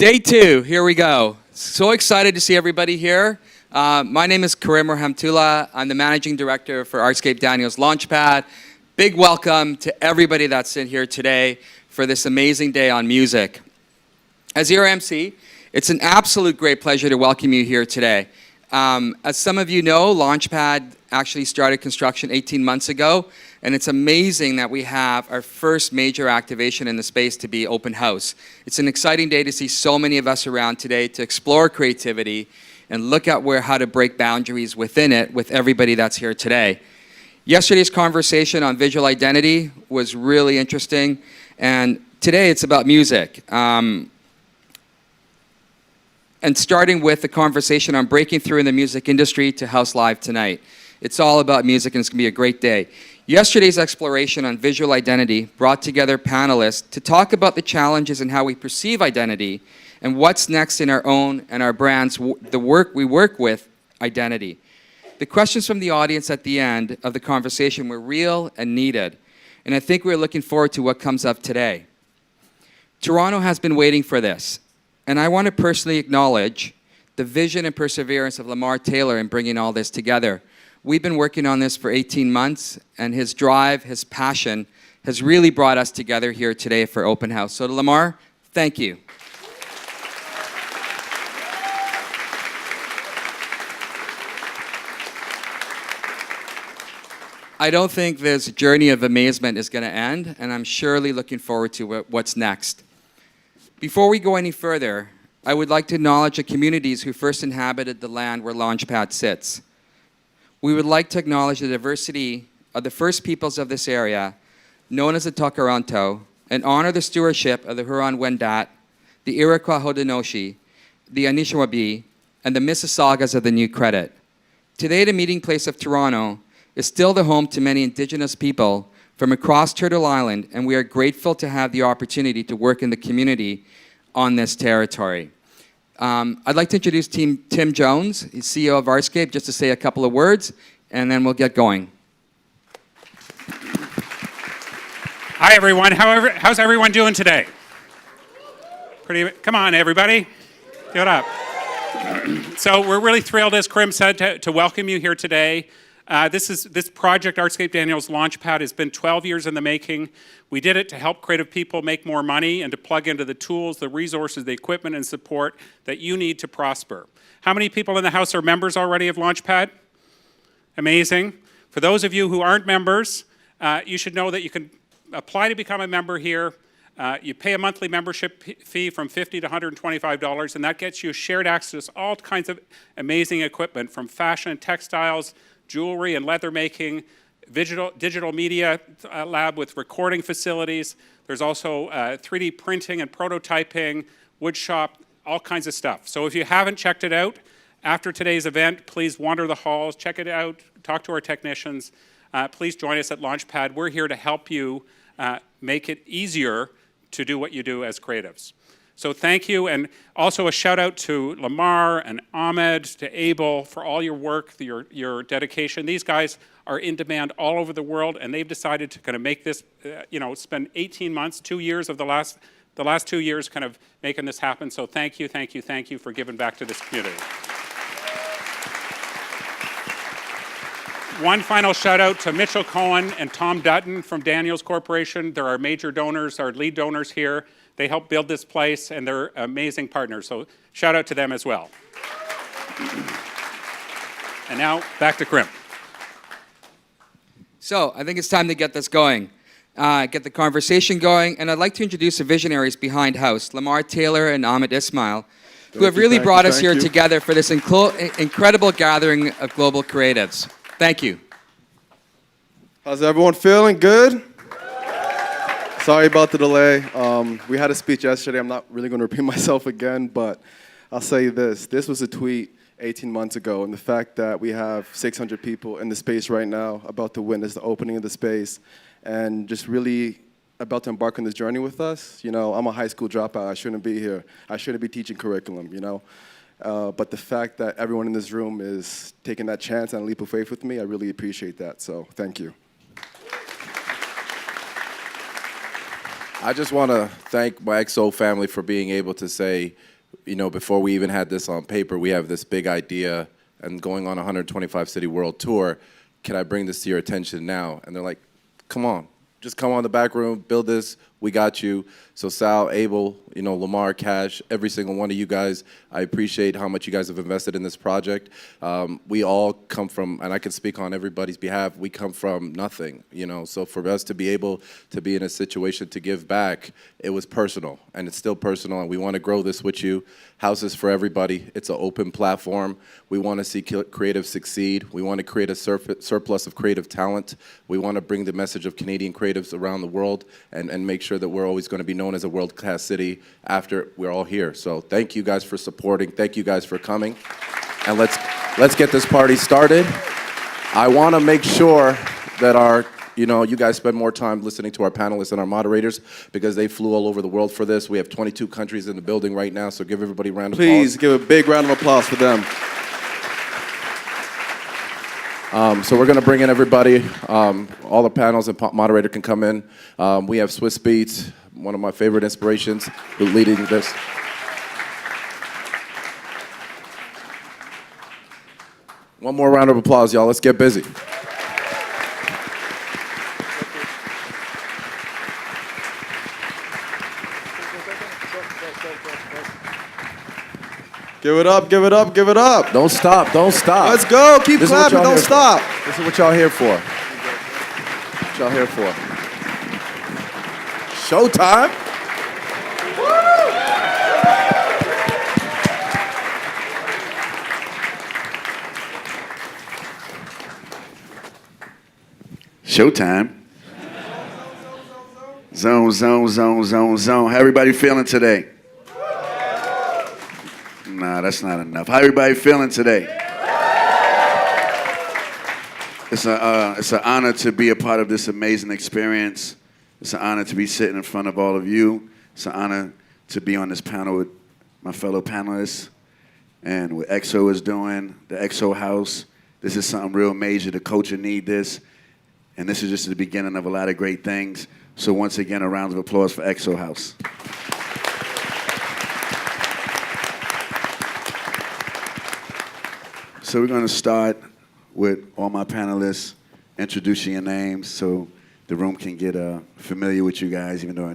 Day two, here we go. So excited to see everybody here. My name is Karim Rahmatullah. I'm the Managing Director for Artscape Daniels Launchpad. Big welcome to everybody that's in here today for this amazing day on music. As your MC, it's an absolute great pleasure to welcome you here today. As some of you know, Launchpad actually started construction 18 months ago, and it's amazing that we have our first major activation in the space to be open house. It's an exciting day to see so many of us around today to explore creativity and look at how to break boundaries within it with everybody that's here today. Yesterday's conversation on visual identity was really interesting, and today it's about music. And starting with the conversation on breaking through in the music industry to House Live tonight. It's all about music, and it's going to be a great day. Yesterday's exploration on visual identity brought together panelists to talk about the challenges and how we perceive identity and what's next in our own and our brands, the work we work with identity. The questions from the audience at the end of the conversation were real and needed, and I think we're looking forward to what comes up today. Toronto has been waiting for this, and I want to personally acknowledge the vision and perseverance of Lamar Taylor in bringing all this together. We've been working on this for 18 months, and his drive, his passion, has really brought us together here today for Open House. So to Lamar, thank you. I don't think this journey of amazement is going to end, and I'm surely looking forward to what's next. Before we go any further, I would like to acknowledge the communities who first inhabited the land where Launchpad sits. We would like to acknowledge the diversity of the First Peoples of this area, known as the Takaranto, and honor the stewardship of the Huron-Wendat, the Iroquois Haudenosaunee, the Anishinaabe, and the Mississaugas of the New Credit. Today, the meeting place of Toronto is still the home to many Indigenous people from across Turtle Island, and we are grateful to have the opportunity to work in the community on this territory. I'd like to introduce Tim Jones, he's CEO of Artscape, just to say a couple of words, and then we'll get going. Hi, everyone. How's everyone doing today? Come on, everybody. Get up. So we're really thrilled, as Karim said, to welcome you here today. This project, Artscape Daniels Launchpad, has been 12 years in the making. We did it to help creative people make more money and to plug into the tools, the resources, the equipment, and support that you need to prosper. How many people in the house are members already of Launchpad? Amazing. For those of you who aren't members, you should know that you can apply to become a member here. You pay a monthly membership fee from $50 to $125, and that gets you shared access to all kinds of amazing equipment, from fashion and textiles, jewelry and leather making, digital media lab with recording facilities. There's also 3D printing and prototyping, wood shop, all kinds of stuff. So if you haven't checked it out, after today's event, please wander the halls, check it out, talk to our technicians. Please join us at Launchpad. We're here to help you make it easier to do what you do as creatives. So thank you, and also a shout out to Lamar and Ahmed, to Abel for all your work, your dedication. These guys are in demand all over the world, and they've decided to kind of make this, spend 18 months, 2 years of the last 2 years kind of making this happen. So thank you for giving back to this community. One final shout out to Mitchell Cohen and Tom Dutton from Daniels Corporation. They're our major donors, our lead donors here. They helped build this place, and they're amazing partners. So shout out to them as well. And now, back to Krim. So I think it's time to get this going, get the conversation going, and I'd like to introduce the visionaries behind House, Lamar Taylor and Ahmed Ismail, who have really brought us here together for this incredible gathering of global creatives. Thank you. How's everyone feeling? Good? Sorry about the delay. We had a speech yesterday. I'm not really going to repeat myself again, but I'll say this. This was a tweet 18 months ago, and the fact that we have 600 people in the space right now about to witness the opening of the space and just really about to embark on this journey with us. You know, I'm a high school dropout. I shouldn't be here. I shouldn't be teaching curriculum, you know. But the fact that everyone in this room is taking that chance and a leap of faith with me, I really appreciate that. So thank you. I just want to thank my XO family for being able to say, you know, before we even had this on paper, we have this big idea and going on a 125 city world tour. Can I bring this to your attention now? And they're like, come on, just come on the back room, build this, we got you. So Sal, Abel, you know, Lamar, Cash, every single one of you guys, I appreciate how much you guys have invested in this project. We all come from, and I can speak on everybody's behalf, we come from nothing, you know. So for us to be able to be in a situation to give back, it was personal, and it's still personal, and we want to grow this with you. House is for everybody. It's an open platform. We want to see creatives succeed. We want to create a surplus of creative talent. We want to bring the message of Canadian creatives around the world and make sure that we're always going to be known as a world-class city after we're all here. So thank you guys for supporting. Thank you guys for coming. And let's get this party started. I want to make sure that you guys spend more time listening to our panelists and our moderators because they flew all over the world for this. We have 22 countries in the building right now, so give everybody a round of applause. Please give a big round of applause for them. So we're going to bring in everybody. All the panels and moderator can come in. We have Swiss Beats, one of my favorite inspirations, who's leading this. One more round of applause, y'all. Let's get busy. Give it up, give it up, give it up. Don't stop, don't stop. Let's go, keep clapping, don't stop. This is what y'all here for. What y'all here for. Showtime. Showtime. Zone, zone, zone, zone, zone. How everybody feeling today? Nah, that's not enough. How everybody feeling today? It's an honor to be a part of this amazing experience. It's an honor to be sitting in front of all of you. It's an honor to be on this panel with my fellow panelists and what XO is doing, the XO House. This is something real major. The culture need this. And this is just the beginning of a lot of great things. So once again, a round of applause for XO House. So we're going to start with all my panelists introducing your names so the room can get familiar with you guys, even though I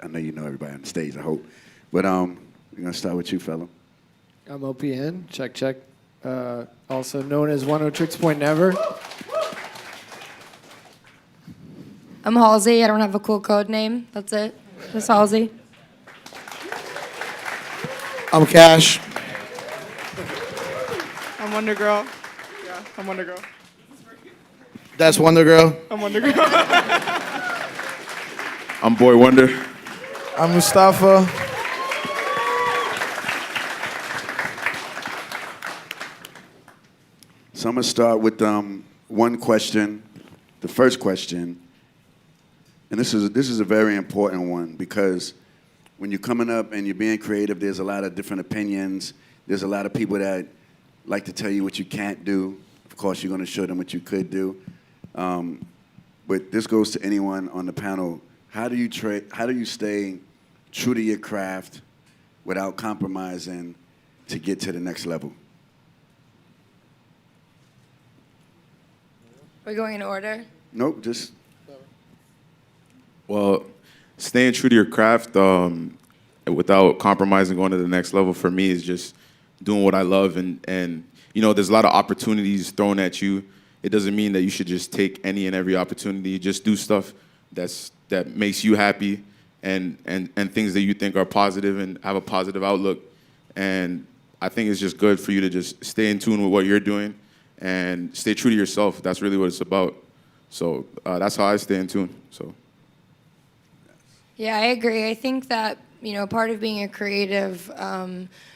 know you know everybody on the stage, I hope. But we're going to start with you, fella. I'm OPN, check, check. Also known as 106 Point Never. I'm Halsey. I don't have a cool code name. That's it. Just Halsey. I'm Cash. I'm Wonder Girl. Yeah, I'm Wonder Girl. That's Wonder Girl. I'm Wonder Girl. I'm Boy Wonder. I'm Mustafa. So I'm going to start with one question, the first question. And this is a very important one because when you're coming up and you're being creative, there's a lot of different opinions. There's a lot of people that like to tell you what you can't do. Of course, you're going to show them what you could do. But this goes to anyone on the panel. How do you stay true to your craft without compromising to get to the next level? We're going in order. Nope, just... Well, staying true to your craft without compromising going to the next level for me is just doing what I love. And you know, there's a lot of opportunities thrown at you. It doesn't mean that you should just take any and every opportunity. Just do stuff that makes you happy and things that you think are positive and have a positive outlook. And I think it's just good for you to just stay in tune with what you're doing and stay true to yourself. That's really what it's about. So that's how I stay in tune. So. Yeah, I agree. I think that, you know, part of being a creative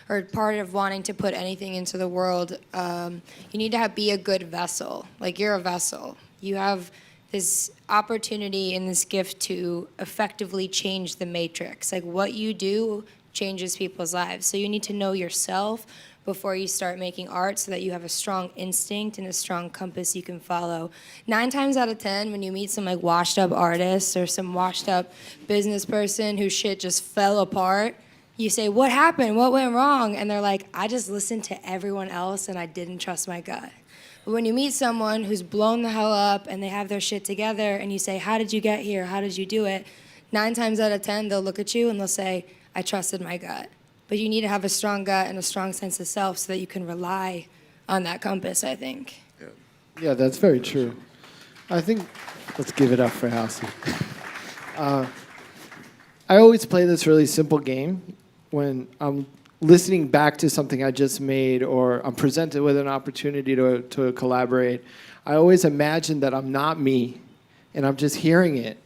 or part of wanting to put anything into the world, you need to be a good vessel. Like, you're a vessel. You have this opportunity and this gift to effectively change the matrix. Like, what you do changes people's lives. So you need to know yourself before you start making art so that you have a strong instinct and a strong compass you can follow. 9 times out of 10, when you meet some like washed up artist or some washed up business person whose shit just fell apart, you say, what happened? What went wrong? And they're like, I just listened to everyone else and I didn't trust my gut. But when you meet someone who's blown the hell up and they have their shit together and you say, how did you get here? How did you do it? 9 times out of 10, they'll look at you and they'll say, I trusted my gut. But you need to have a strong gut and a strong sense of self so that you can rely on that compass, I think. Yeah, that's very true. I think, let's give it up for Housey. I always play this really simple game when I'm listening back to something I just made or I'm presented with an opportunity to collaborate. I always imagine that I'm not me and I'm just hearing it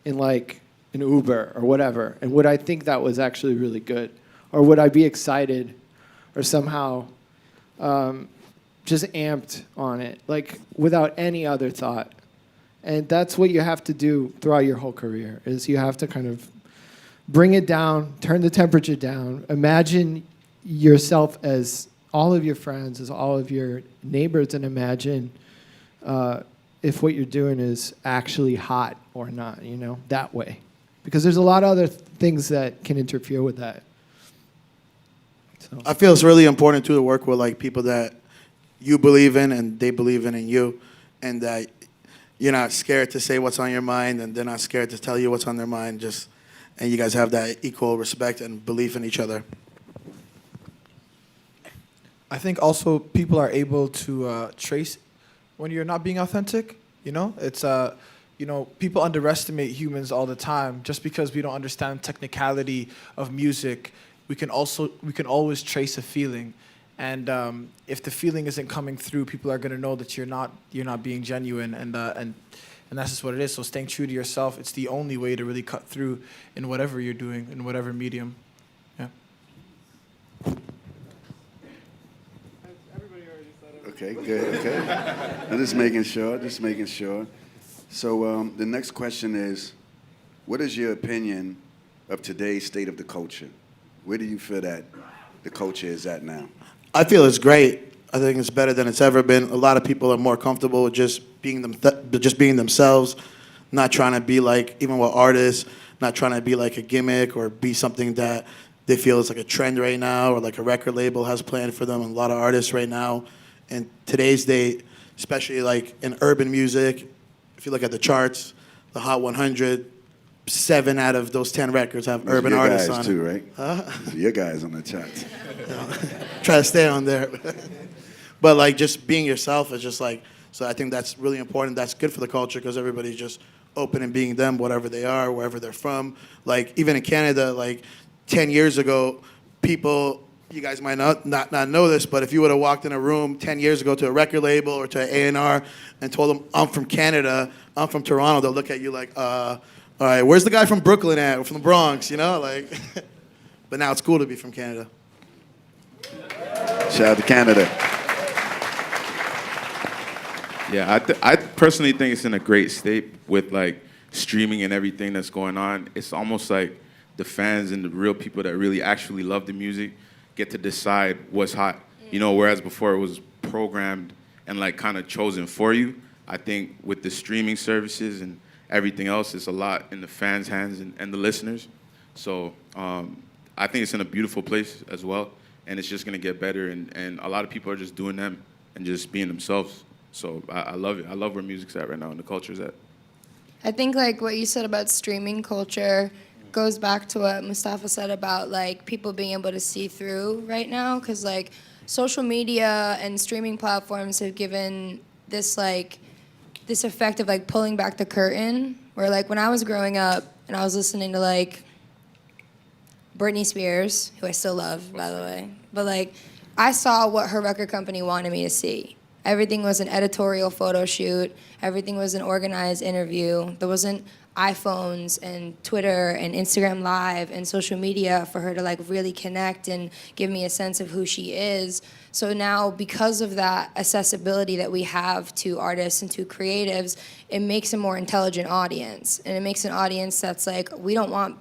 in like an Uber or whatever. And would I think that was actually really good? Or would I be excited or somehow just amped on it, like without any other thought? And that's what you have to do throughout your whole career, is you have to kind of bring it down, turn the temperature down, imagine yourself as all of your friends, as all of your neighbors, and imagine if what you're doing is actually hot or not, you know, that way. Because there's a lot of other things that can interfere with that. So. I feel it's really important too to work with like people that you believe in and they believe in you, and that you're not scared to say what's on your mind and they're not scared to tell you what's on their mind. And you guys have that equal respect and belief in each other. I think also people are able to trace when you're not being authentic. You know, it's you know, people underestimate humans all the time. Just because we don't understand technicality of music, we can always trace a feeling. And if the feeling isn't coming through, people are gonna know that you're not being genuine, and that's just what it is. So staying true to yourself, it's the only way to really cut through in whatever you're doing, in whatever medium. Yeah. Okay, good, okay. I'm just making sure. So the next question is, what is your opinion of today's state of the culture? Where do you feel that the culture is at now? I feel it's great. I think it's better than it's ever been. A lot of people are more comfortable with just being themselves, not trying to be like, even with artists, not trying to be like a gimmick or be something that they feel is like a trend right now or like a record label has planned for them. And a lot of artists right now in today's day, especially like in urban music, if you look at the charts, the Hot 100, 7 out of those 10 records have Those urban are your artists guys on too, it. right? Huh? Those are your guys on the charts. Try to stay on there. But like just being yourself is just like, so I think that's really important. That's good for the culture because everybody's just open and being them, whatever they are, wherever they're from. Like even in Canada, like 10 years ago, people, you guys might not know this, but if you would have walked in a room 10 years ago to a record label or to an A&R and told them, I'm from Canada, I'm from Toronto, they'll look at you like, all right, where's the guy from Brooklyn at, or from the Bronx, you know? Like, but now it's cool to be from Canada. Shout out to Canada. Yeah, I personally think it's in a great state with like streaming and everything that's going on. It's almost like the fans and the real people that really actually love the music get to decide what's hot. You know, whereas before it was programmed and like kind of chosen for you. I think with the streaming services and everything else, it's a lot in the fans' hands and the listeners. So I think it's in a beautiful place as well, and it's just gonna get better. And a lot of people are just doing them and just being themselves. So I love it. I love where music's at right now and the culture's at. I think like what you said about streaming culture goes back to what Mustafa said about like people being able to see through right now, because like social media and streaming platforms have given this like this effect of like pulling back the curtain, where like when I was growing up and I was listening to like Britney Spears, who I still love, by the way, but like I saw what her record company wanted me to see. Everything was an editorial photo shoot. Everything was an organized interview. There wasn't iPhones and Twitter and Instagram Live and social media for her to like really connect and give me a sense of who she is. So now, because of that accessibility that we have to artists and to creatives, it makes a more intelligent audience. And it makes an audience that's like, we don't want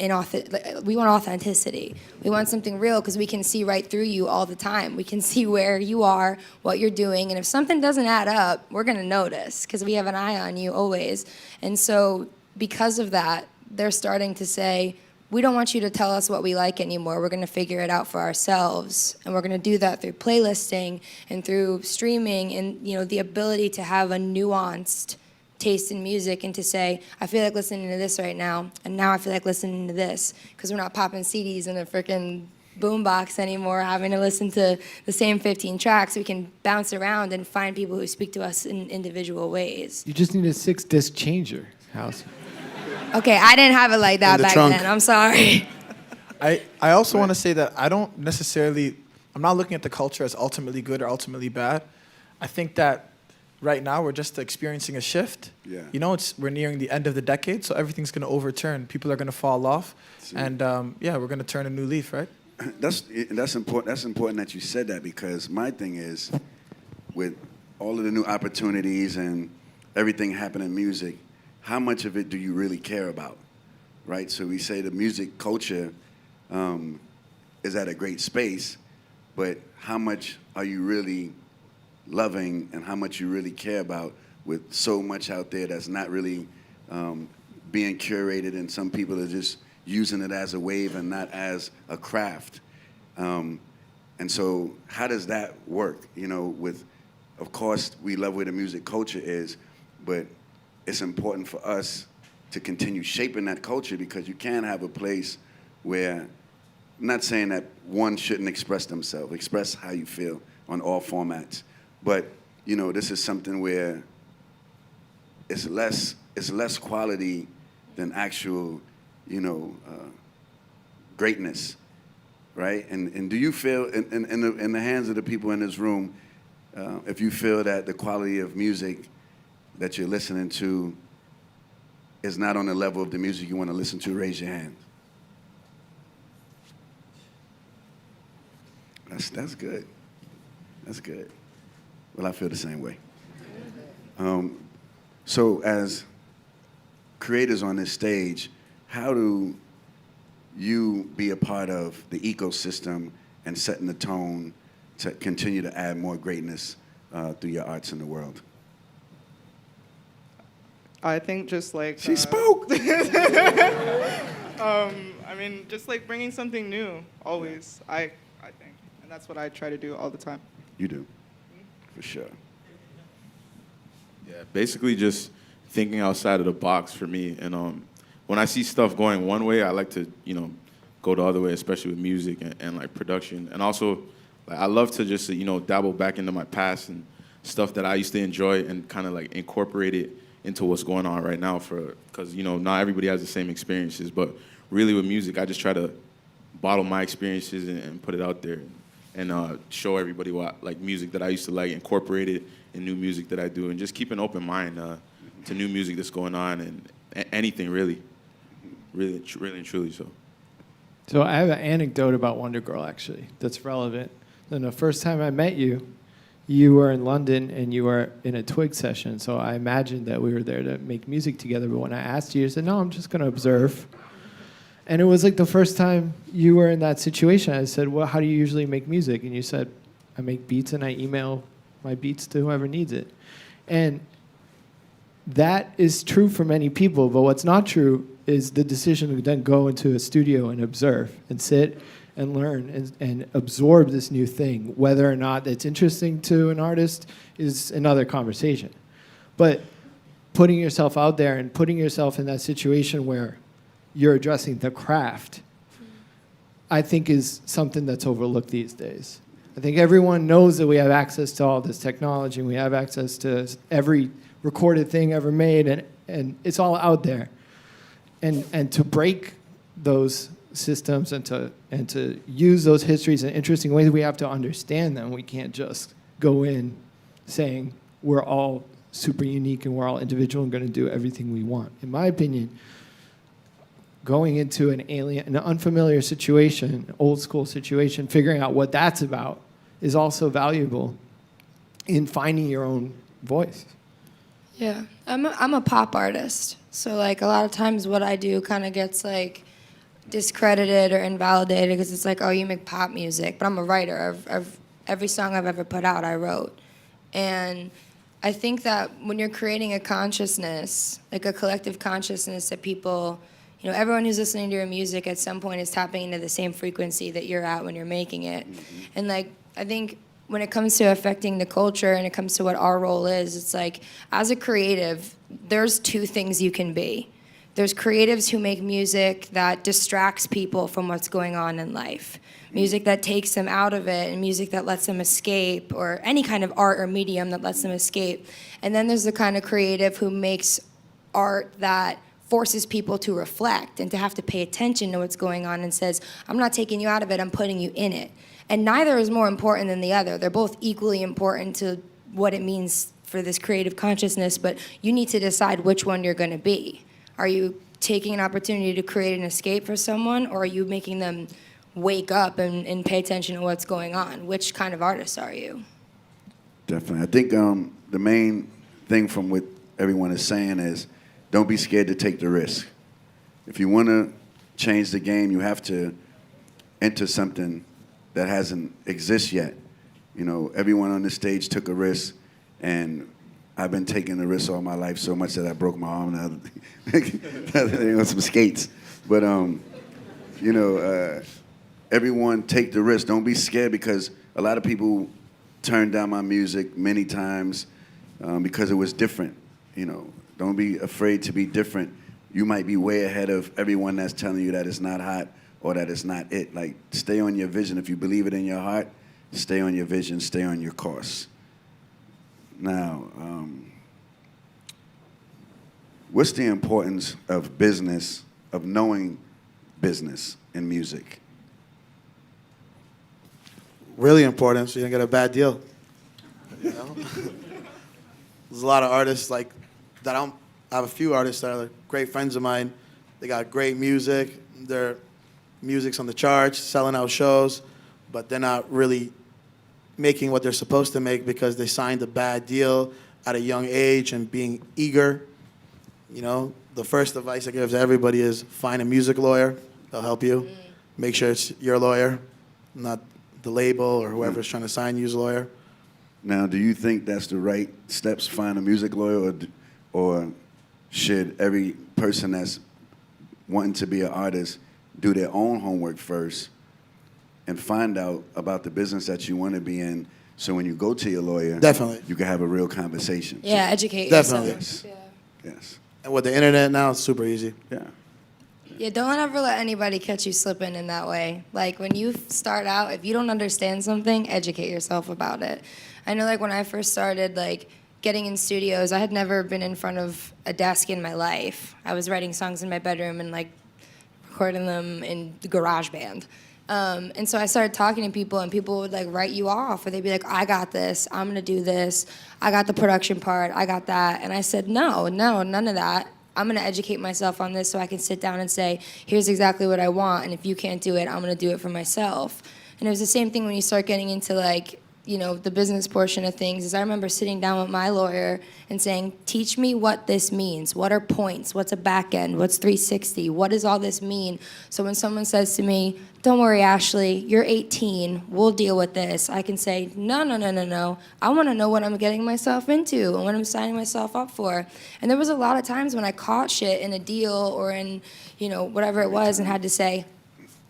we want authenticity. We want something real because we can see right through you all the time. We can see where you are, what you're doing, and if something doesn't add up, we're gonna notice because we have an eye on you always. And so because of that, they're starting to say, we don't want you to tell us what we like anymore. We're gonna figure it out for ourselves. And we're gonna do that through playlisting and through streaming and the ability to have a nuanced taste in music and to say, I feel like listening to this right now, and now I feel like listening to this, because we're not popping CDs in a freaking boombox anymore, having to listen to the same 15 tracks. We can bounce around and find people who speak to us in individual ways. You just need a 6-disc changer, House. Okay, I didn't have it like that back trunk. then. I'm sorry. I also want to say that I'm not looking at the culture as ultimately good or ultimately bad. I think that right now we're just experiencing a shift. Yeah. We're nearing the end of the decade, so everything's going to overturn. People are going to fall off, and we're going to turn a new leaf, right? That's important. That's important that you said that, because my thing is, with all of the new opportunities and everything happening in music, how much of it do you really care about, right? So we say the music culture is at a great space, but how much are you really loving and how much you really care about, with so much out there that's not really being curated, and some people are just using it as a wave and not as a craft. And so how does that work? Of course, we love where the music culture is, but it's important for us to continue shaping that culture, because you can't have a place where, I'm not saying that one shouldn't express themselves, express how you feel on all formats. But this is something where it's less quality than actual, greatness, right? And do you feel in the hands of the people in this room, if you feel that the quality of music that you're listening to is not on the level of the music you want to listen to, raise your hand. That's good. That's good. Well, I feel the same way. So as creators on this stage, how do you be a part of the ecosystem and setting the tone to continue to add more greatness through your arts in the world? I think just like She spoke. Just like bringing something new always. I think, and that's what I try to do all the time. You do, for sure. Yeah, basically just thinking outside of the box for me. And when I see stuff going one way, I like to, go the other way, especially with music and like production. And also, I love to just, dabble back into my past and stuff that I used to enjoy and kind of like incorporate it into what's going on right now, because not everybody has the same experiences, but really with music I just try to bottle my experiences and put it out there and show everybody what like music that I used to like, incorporate it in new music that I do, and just keep an open mind to new music that's going on and anything really and truly. So I have an anecdote about Wonder Girl, actually, that's relevant. And the first time I met you, you were in London and you were in a Twig session. So I imagined that we were there to make music together. But when I asked you, you said, no, I'm just going to observe. And it was like the first time you were in that situation. I said, well, how do you usually make music? And you said, I make beats and I email my beats to whoever needs it. And that is true for many people. But what's not true is the decision to then go into a studio and observe and sit and learn and absorb this new thing. Whether or not it's interesting to an artist is another conversation. But putting yourself out there and putting yourself in that situation where you're addressing the craft, I think is something that's overlooked these days. I think everyone knows that we have access to all this technology, and we have access to every recorded thing ever made, and it's all out there. And to break those systems and to use those histories in interesting ways, we have to understand them. We can't just go in saying we're all super unique and we're all individual and going to do everything we want. In my opinion, going into an unfamiliar situation, an old school situation, figuring out what that's about is also valuable in finding your own voice. Yeah, I'm a pop artist, so like a lot of times what I do kind of gets like discredited or invalidated because it's like, oh, you make pop music, but I'm a writer. Every song I've ever put out, I wrote, and I think that when you're creating a consciousness, like a collective consciousness that people, you know, everyone who's listening to your music at some point is tapping into the same frequency that you're at when you're making it, and like I think when it comes to affecting the culture and it comes to what our role is, it's like, as a creative, there's two things you can be. There's creatives who make music that distracts people from what's going on in life, music that takes them out of it, and music that lets them escape, or any kind of art or medium that lets them escape. And then there's the kind of creative who makes art that forces people to reflect and to have to pay attention to what's going on and says, I'm not taking you out of it, I'm putting you in it. And neither is more important than the other. They're both equally important to what it means for this creative consciousness, but you need to decide which one you're going to be. Are you taking an opportunity to create an escape for someone, or are you making them wake up and pay attention to what's going on? Which kind of artist are you? Definitely. I think the main thing from what everyone is saying is don't be scared to take the risk. If you want to change the game, you have to enter something that hasn't exist yet. You know, everyone on the stage took a risk, and I've been taking the risk all my life so much that I broke my arm on some skates. But you know, everyone take the risk. Don't be scared, because a lot of people turned down my music many times because it was different. You know, don't be afraid to be different. You might be way ahead of everyone that's telling you that it's not hot or that it's not it. Like, stay on your vision. If you believe it in your heart, stay on your vision, stay on your course. Now, what's the importance of business, of knowing business in music? Really important, so you don't get a bad deal. You know? There's a lot of artists like that. I have a few artists that are great friends of mine. They got great music. Their music's on the charts, selling out shows, but they're not really making what they're supposed to make because they signed a bad deal at a young age and being eager. You know, the first advice I give to everybody is find a music lawyer. They'll help you. Make sure it's your lawyer, not the label or whoever's trying to sign you's lawyer. Now, do you think that's the right steps, find a music lawyer, or should every person that's wanting to be an artist do their own homework first and find out about the business that you want to be in, so when you go to your lawyer, Definitely. you can have a real conversation? Yeah, educate Definitely. yourself. Yes. Yeah. Yes. And with the internet now, it's super easy. Yeah. Yeah, don't ever let anybody catch you slipping in that way. Like, when you start out, if you don't understand something, educate yourself about it. I know, like, when I first started, like, getting in studios, I had never been in front of a desk in my life. I was writing songs in my bedroom and, like, recording them in the GarageBand. And so I started talking to people, and people would, like, write you off, or they'd be like, I got this, I'm gonna do this, I got the production part, I got that. And I said, no, none of that. I'm gonna educate myself on this so I can sit down and say, here's exactly what I want, and if you can't do it, I'm gonna do it for myself. And it was the same thing when you start getting into, like, you know, the business portion of things. Is I remember sitting down with my lawyer and saying, teach me what this means. What are points? What's a back end? What's 360? What does all this mean? So when someone says to me, don't worry, Ashley, you're 18, we'll deal with this, I can say, no. I want to know what I'm getting myself into and what I'm signing myself up for. And there was a lot of times when I caught shit in a deal or in, you know, whatever it was, and had to say,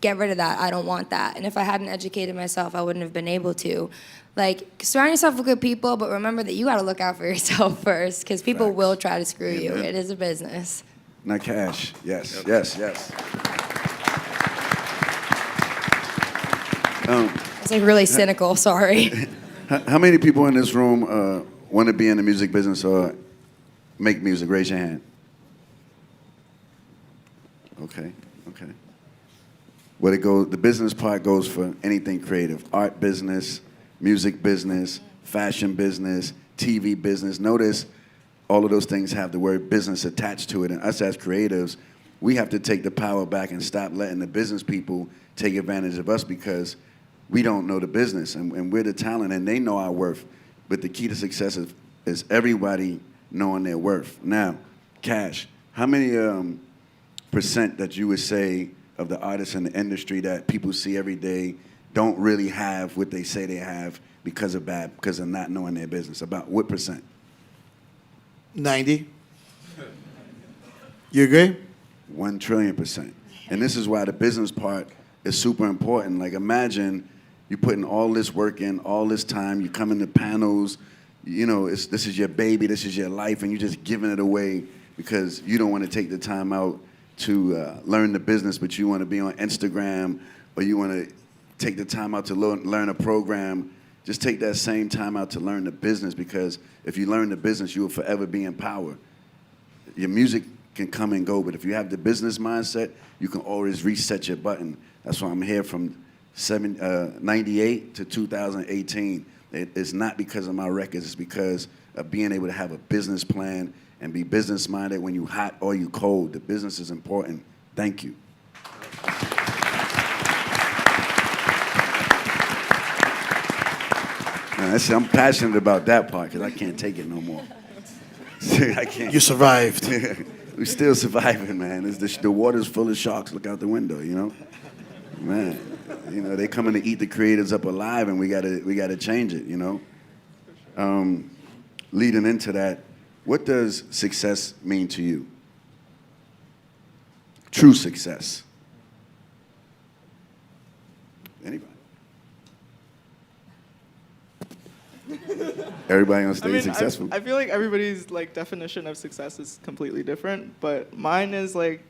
get rid of that. I don't want that. And if I hadn't educated myself, I wouldn't have been able to. Like, surround yourself with good people, but remember that you got to look out for yourself first, because people Facts. will try to screw you. Amen. It is a business. Now, Cash. Yes, yes, yes. It's like really cynical, sorry. How many people in this room want to be in the music business or make music? Raise your hand. Okay, okay. What it goes, the business part goes for anything creative: art business, music business, fashion business, TV business. Notice all of those things have the word business attached to it. And us as creatives, we have to take the power back and stop letting the business people take advantage of us, because we don't know the business, and we're the talent, and they know our worth. But the key to success is everybody knowing their worth. Now, Cash, how many percent that you would say of the artists in the industry that people see every day don't really have what they say they have because of not knowing their business? About what percent? 90. You agree? 1 trillion %. And this is why the business part is super important. Like, imagine you putting all this work in, all this time, you come into panels, you know, this is your baby, this is your life, and you're just giving it away because you don't want to take the time out to learn the business, but you want to be on Instagram, or you want to take the time out to learn a program. Just take that same time out to learn the business, because if you learn the business, you will forever be in power. Your music can come and go, but if you have the business mindset, you can always reset your button. That's why I'm here from 98 to 2018. It's not because of my records, it's because of being able to have a business plan and be business minded when you hot or you cold. The business is important. Thank you. Now, I'm passionate about that part because I can't take it no more. I can't. You survived. We're still surviving, man. The water's full of sharks. Look out the window, you know? Man, you know, they coming to eat the creatives up alive, and we gotta change it, you know? Leading into that, what does success mean to you? True success. Anybody? Everybody on stage successful? I feel like everybody's like definition of success is completely different, but mine is like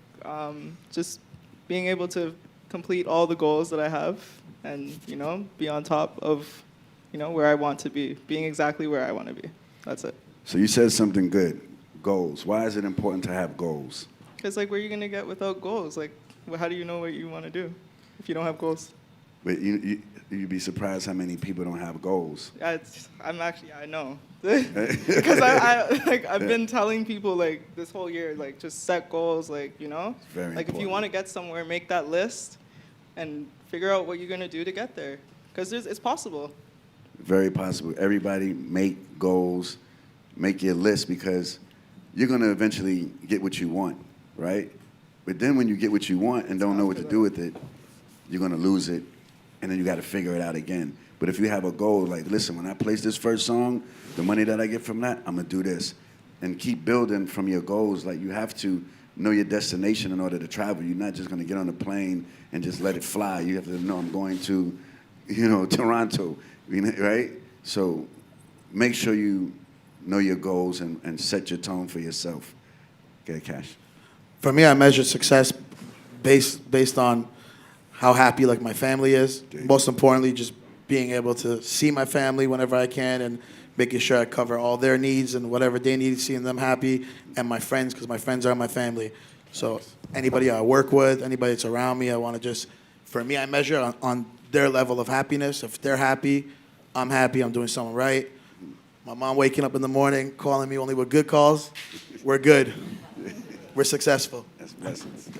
just being able to complete all the goals that I have, and you know, be on top of, you know, where I want to be, being exactly where I want to be. That's it. So you said something good. Goals. Why is it important to have goals? Because like, where are you gonna get without goals? Like, how do you know what you want to do if you don't have goals? But you'd be surprised how many people don't have goals. Yeah, I know. Because I've been telling people like this whole year, like, just set goals, like, you know? Very like, important. if you want to get somewhere, make that list and figure out what you're going to do to get there. Because it's possible. Very possible. Everybody make goals, make your list, because you're going to eventually get what you want, right? But then when you get what you want and don't know what to do with it, you're going to lose it, and then you got to figure it out again. But if you have a goal, like, listen, when I place this first song, the money that I get from that, I'm going to do this. And keep building from your goals. Like, you have to know your destination in order to travel. You're not just going to get on a plane and just let it fly. You have to know, I'm going to, you know, Toronto, right? So make sure you know your goals and set your tone for yourself. Okay, Cash. For me, I measure success based on how happy like my family is. Most importantly, just being able to see my family whenever I can, and making sure I cover all their needs and whatever they need, seeing them happy, and my friends, because my friends are my family. So anybody I work with, anybody that's around me, I want to just, for me, I measure on their level of happiness. If they're happy, I'm happy, I'm doing something right. My mom waking up in the morning, calling me only with good calls, we're good. We're successful. That's blessings.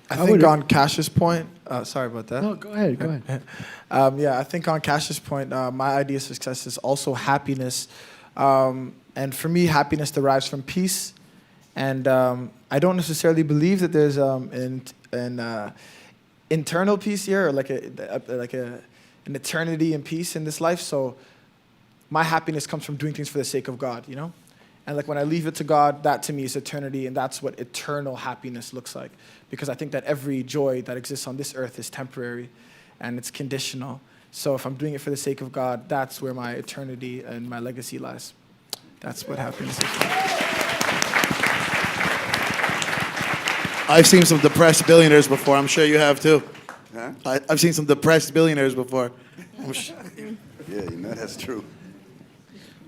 I think on Cash's point, sorry about that. No, go ahead. Go ahead. Yeah, I think on Cash's point, my idea of success is also happiness. And for me, happiness derives from peace. And I don't necessarily believe that there's an internal peace here, or like an eternity in peace in this life. So my happiness comes from doing things for the sake of God, you know? And like when I leave it to God, that to me is eternity, and that's what eternal happiness looks like. Because I think that every joy that exists on this earth is temporary and it's conditional. So if I'm doing it for the sake of God, that's where my eternity and my legacy lies. That's what happiness is. I've seen some depressed billionaires before. I'm sure you have too. Huh? I've seen some depressed billionaires before. Yeah, you know that's true.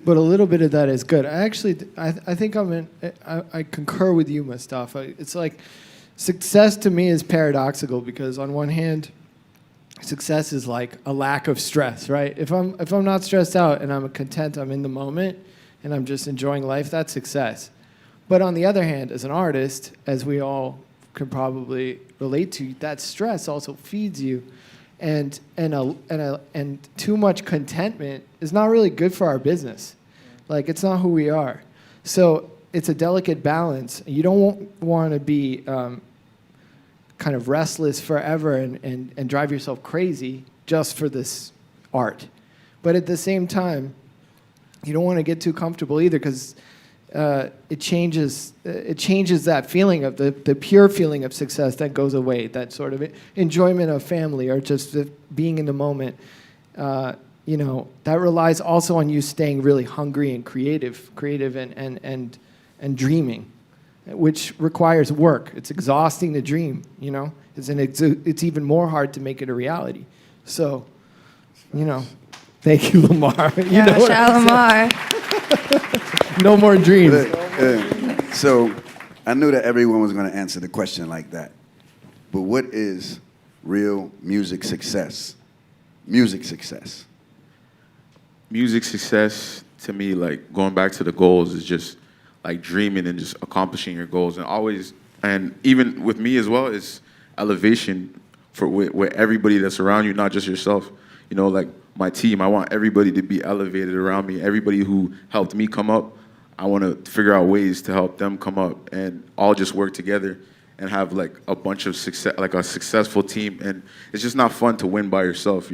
But a little bit of that is good. I think I concur with you, Mustafa. It's like success to me is paradoxical because on one hand, success is like a lack of stress, right? If I'm not stressed out and I'm content, I'm in the moment, and I'm just enjoying life, that's success. But on the other hand, as an artist, as we all can probably relate to, that stress also feeds you, and too much contentment is not really good for our business. Like, it's not who we are. So it's a delicate balance. You don't want to be kind of restless forever and drive yourself crazy just for this art. But at the same time, you don't want to get too comfortable either, because it changes that feeling of the pure feeling of success that goes away, that sort of enjoyment of family or just being in the moment. That relies also on you staying really hungry and creative and dreaming, which requires work. It's exhausting to dream, it's even more hard to make it a reality. So, thank you, Lamar. Lamar. No more dreams. So I knew that everyone was going to answer the question like that. But what is real music success? Music success. Music success to me, like going back to the goals, is just like dreaming and just accomplishing your goals, and even with me as well, is elevation for with everybody that's around you, not just yourself. Like my team, I want everybody to be elevated around me. Everybody who helped me come up, I want to figure out ways to help them come up, and all just work together and have like a bunch of success, like a successful team. And it's just not fun to win by yourself,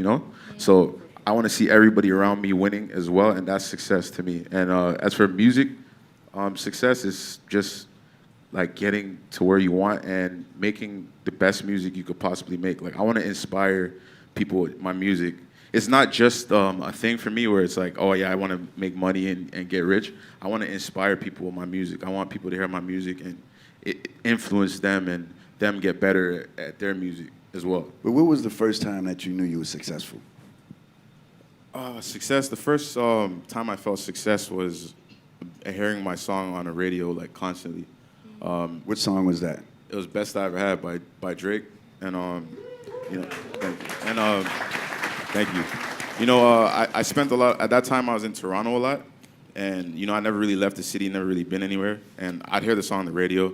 So I want to see everybody around me winning as well, and that's success to me. And as for music, success is just like getting to where you want and making the best music you could possibly make. Like, I want to inspire people with my music. It's not just a thing for me where it's like, oh yeah, I want to make money and get rich. I want to inspire people with my music. I want people to hear my music and it influence them and them get better at their music as well. But what was the first time that you knew you were successful? Success, the first time I felt success was hearing my song on the radio, like, constantly. Which song was that? It was Best I Ever Had by Drake. And, thank you. I spent a lot, at that time I was in Toronto a lot. And, I never really left the city, never really been anywhere. And I'd hear the song on the radio,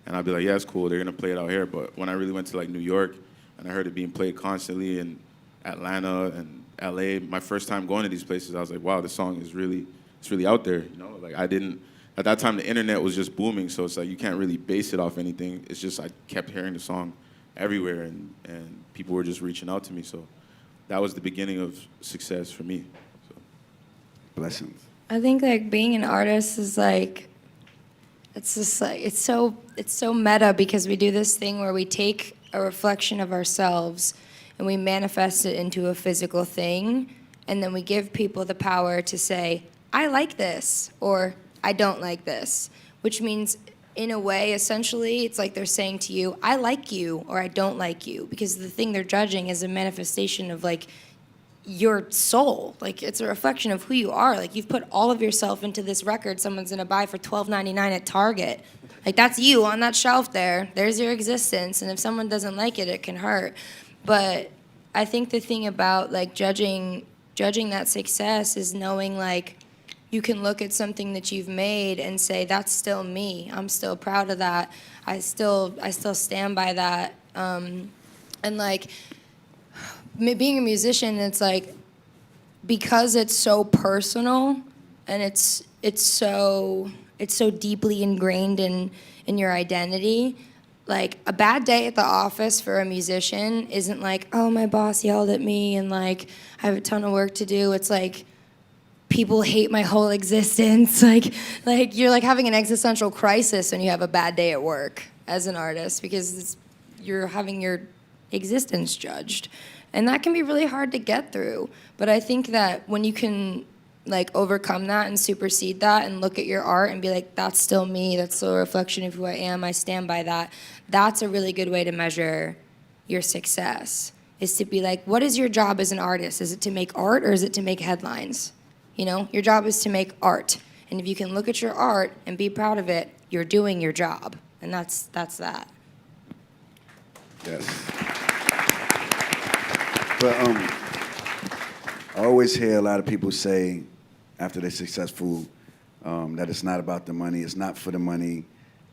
and I'd be like, yeah, it's cool, they're going to play it out here. But when I really went to, like, New York, and I heard it being played constantly in Atlanta and LA, my first time going to these places, I was like, wow, this song is really, it's really out there, Like, at that time, the internet was just booming, so it's like you can't really base it off anything. It's just I kept hearing the song everywhere, and people were just reaching out to me. So that was the beginning of success for me. So. Blessings. I think like being an artist is like, it's just like, it's so meta, because we do this thing where we take a reflection of ourselves and we manifest it into a physical thing, and then we give people the power to say, I like this, or I don't like this, which means in a way, essentially, it's like they're saying to you, I like you, or I don't like you, because the thing they're judging is a manifestation of like your soul. Like, it's a reflection of who you are. Like, you've put all of yourself into this record someone's gonna buy for $12.99 at Target. Like, that's you on that shelf there. There's your existence, and if someone doesn't like it, it can hurt. But I think the thing about like judging that success is knowing like you can look at something that you've made and say, that's still me. I'm still proud of that. I still stand by that. And like being a musician, it's like, because it's so personal and it's so deeply ingrained in your identity. Like, a bad day at the office for a musician isn't like, oh, my boss yelled at me and like I have a ton of work to do. It's like, people hate my whole existence. Like you're like having an existential crisis when you have a bad day at work as an artist because you're having your existence judged. And that can be really hard to get through. But I think that when you can like overcome that and supersede that and look at your art and be like, that's still me, that's still a reflection of who I am, I stand by that, that's a really good way to measure your success, is to be like, what is your job as an artist? Is it to make art or is it to make headlines? You know, your job is to make art. And if you can look at your art and be proud of it, you're doing your job. And that's that. Yes. But I always hear a lot of people say after they're successful that it's not about the money, it's not for the money,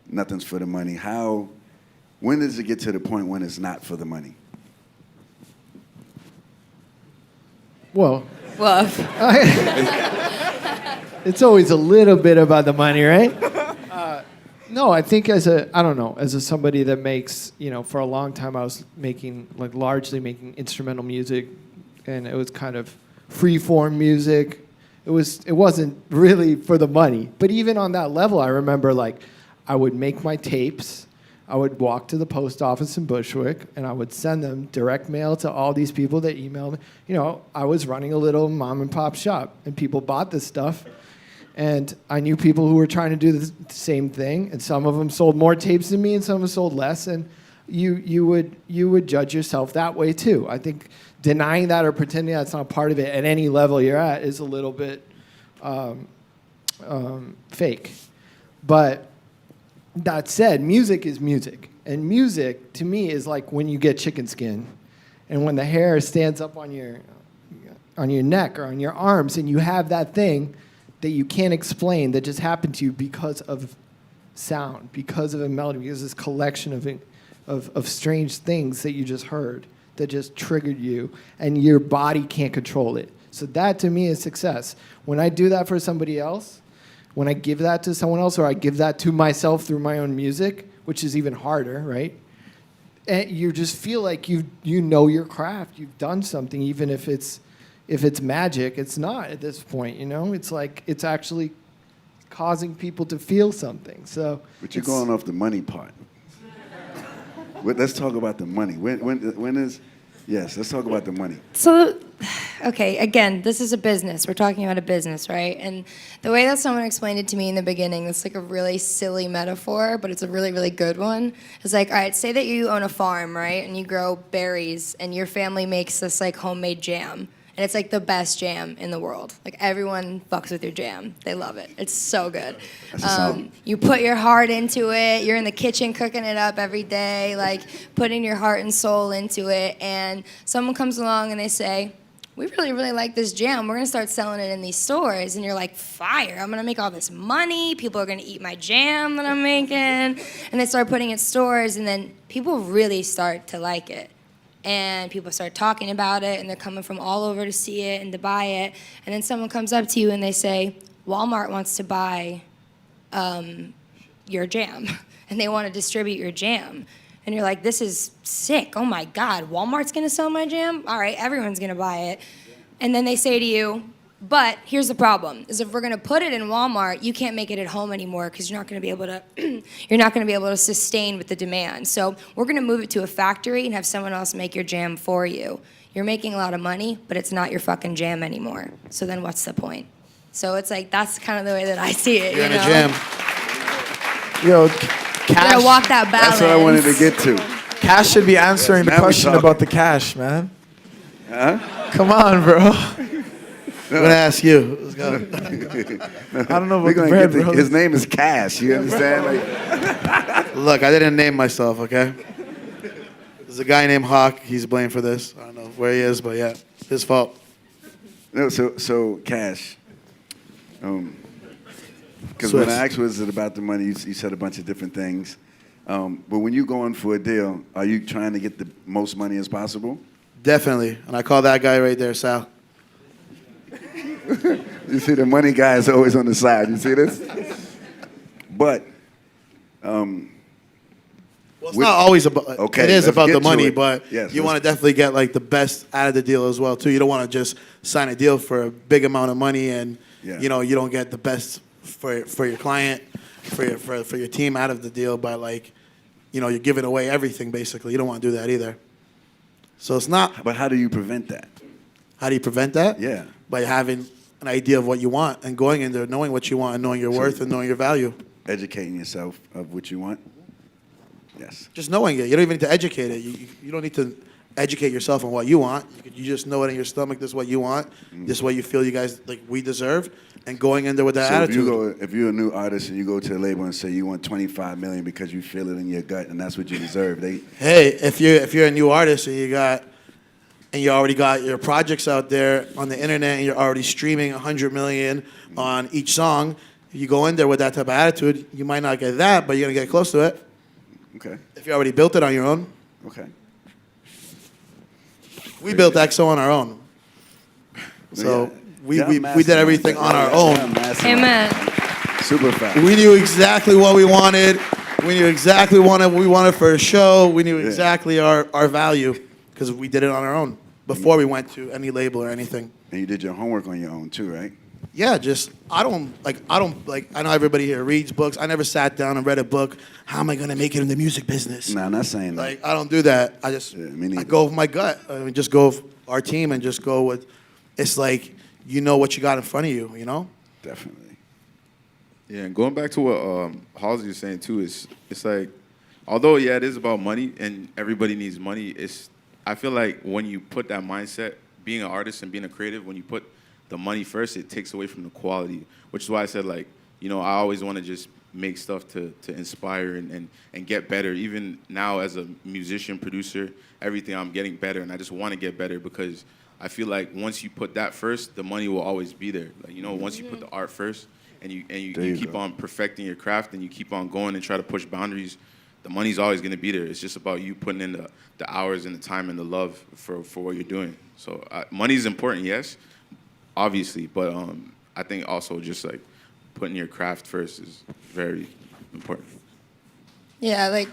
nothing's for the money. When does it get to the point when it's not for the money? Well, Woof. it's always a little bit about the money, right? No, I think as somebody that makes, for a long time I was largely making instrumental music, and it was kind of free form music. It wasn't really for the money. But even on that level, I remember I would make my tapes, I would walk to the post office in Bushwick, and I would send them direct mail to all these people that emailed me. I was running a little mom and pop shop, and people bought this stuff. And I knew people who were trying to do the same thing, and some of them sold more tapes than me, and some of them sold less. And you would judge yourself that way too. I think denying that or pretending that's not part of it at any level you're at is a little bit fake. But that said, music is music, and music to me is like when you get chicken skin, and when the hair stands up on your neck or on your arms, and you have that thing that you can't explain that just happened to you because of sound, because of a melody, because of this collection of strange things that you just heard that just triggered you, and your body can't control it. So that to me is success. When I do that for somebody else, when I give that to someone else, or I give that to myself through my own music, which is even harder, right? And you just feel like you know your craft, you've done something, even if it's magic. It's not at this point, It's like it's actually causing people to feel something. So, but you're going off the money part. Let's talk about the money. Yes, let's talk about the money. So, okay, again, this is a business. We're talking about a business, right? And the way that someone explained it to me in the beginning, it's like a really silly metaphor, but it's a really, really good one. It's like, all right, say that you own a farm, right? And you grow berries, and your family makes this like homemade jam. And it's like the best jam in the world. Like everyone fucks with your jam. They love it. It's so good. You put your heart into it. You're in the kitchen cooking it up every day, like putting your heart and soul into it. And someone comes along and they say, we really, really like this jam. We're going to start selling it in these stores. And you're like, fire. I'm going to make all this money. People are going to eat my jam that I'm making. And they start putting it in stores. And then people really start to like it. And people start talking about it, and they're coming from all over to see it and to buy it. And then someone comes up to you and they say, Walmart wants to buy your jam, and they want to distribute your jam. And you're like, this is sick. Oh my God, Walmart's going to sell my jam? All right, everyone's going to buy it. And then they say to you, but here's the problem, is if we're going to put it in Walmart, you can't make it at home anymore because you're not going to be able to sustain with the demand. So we're going to move it to a factory and have someone else make your jam for you. You're making a lot of money, but it's not your fucking jam anymore. So then what's the point? So it's like, that's kind of the way that I see it. You're in know? a jam. You gotta walk that balance. That's what I wanted to get to. Cash should be answering the Now we question talk. about the cash, man. Huh? Come on, bro. I'm going to ask you. Let's go. I don't know We're about the gonna bread, get bro. his name is Cash. You understand? Look, I didn't name myself, okay? There's a guy named Hawk. He's blamed for this. I don't know where he is, but yeah, his fault. No, so Cash. Because Swiss. when I asked was it about the money, you said a bunch of different things. But when you go in for a deal, are you trying to get the most money as possible? Definitely. And I call that guy right there, Sal. You see, the money guy is always on the side. You see this? But, Well, it's not always about. Okay, it is let's about get the to money, it. but Yes, you let's- want to definitely get like the best out of the deal as well too. You don't want to just sign a deal for a big amount of money and Yeah. You know, you don't get the best for your client, for your team out of the deal by like, you know, you're giving away everything basically. You don't want to do that either. So it's not. But how do you prevent that? How do you prevent that? Yeah. By having an idea of what you want and going in there, knowing what you want and knowing your worth and knowing your value. Educating yourself of what you want. Yes. Just knowing it. You don't even need to educate it. You don't need to educate yourself on what you want. You just know it in your stomach. This is what you want. This is what you feel you guys like we deserve. And going in there with that So attitude. if you're a new artist and you go to the label and say you want 25 million because you feel it in your gut and that's what you deserve, Hey, if you're a new artist and you already got your projects out there on the internet and you're already streaming 100 million on each song, if you go in there with that type of attitude, you might not get that, but you're gonna get close to it. Okay. If you already built it on your own. Okay. We built EXO on our own. So we did everything on our own. Amen. Super fast. We knew exactly what we wanted. We knew exactly what we wanted for a show. We knew exactly our value because we did it on our own before we went to any label or anything. And you did your homework on your own too, right? Yeah, just I know everybody here reads books. I never sat down and read a book. How am I gonna make it in the music business? Nah, I'm not saying that. Like I don't do that. I just I go with my gut. I mean, just go with our team and just go with. It's like you know what you got in front of you. You know. Definitely. Yeah, and going back to what Halsey was saying too, it's like, although yeah, it is about money and everybody needs money. I feel like when you put that mindset, being an artist and being a creative, when you put the money first, it takes away from the quality. Which is why I said like, you know, I always want to just make stuff to inspire and get better. Even now as a musician, producer, everything, I'm getting better, and I just want to get better because I feel like once you put that first, the money will always be there. Like, you know, once you put the art first and you keep on perfecting your craft and you keep on going and try to push boundaries, the money's always going to be there. It's just about you putting in the hours and the time and the love for what you're doing. So money is important, yes, obviously, but I think also just like putting your craft first is very important. Yeah, like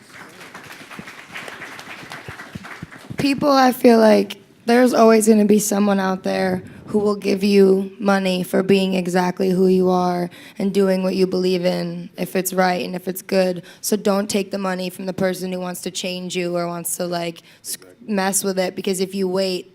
people, I feel like there's always going to be someone out there who will give you money for being exactly who you are and doing what you believe in, if it's right and if it's good. So don't take the money from the person who wants to change you or wants to like mess with it, because if you wait,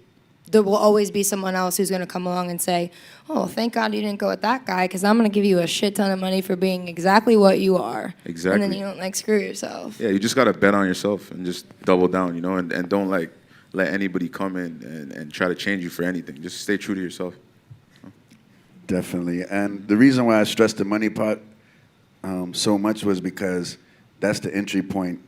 there will always be someone else who's going to come along and say, oh, thank God you didn't go with that guy, because I'm going to give you a shit ton of money for being exactly what you are. Exactly. And then you don't like screw yourself. Yeah, you just got to bet on yourself and just double down, you know, and don't like let anybody come in and try to change you for anything. Just stay true to yourself. Definitely. And the reason why I stressed the money part so much was because that's the entry point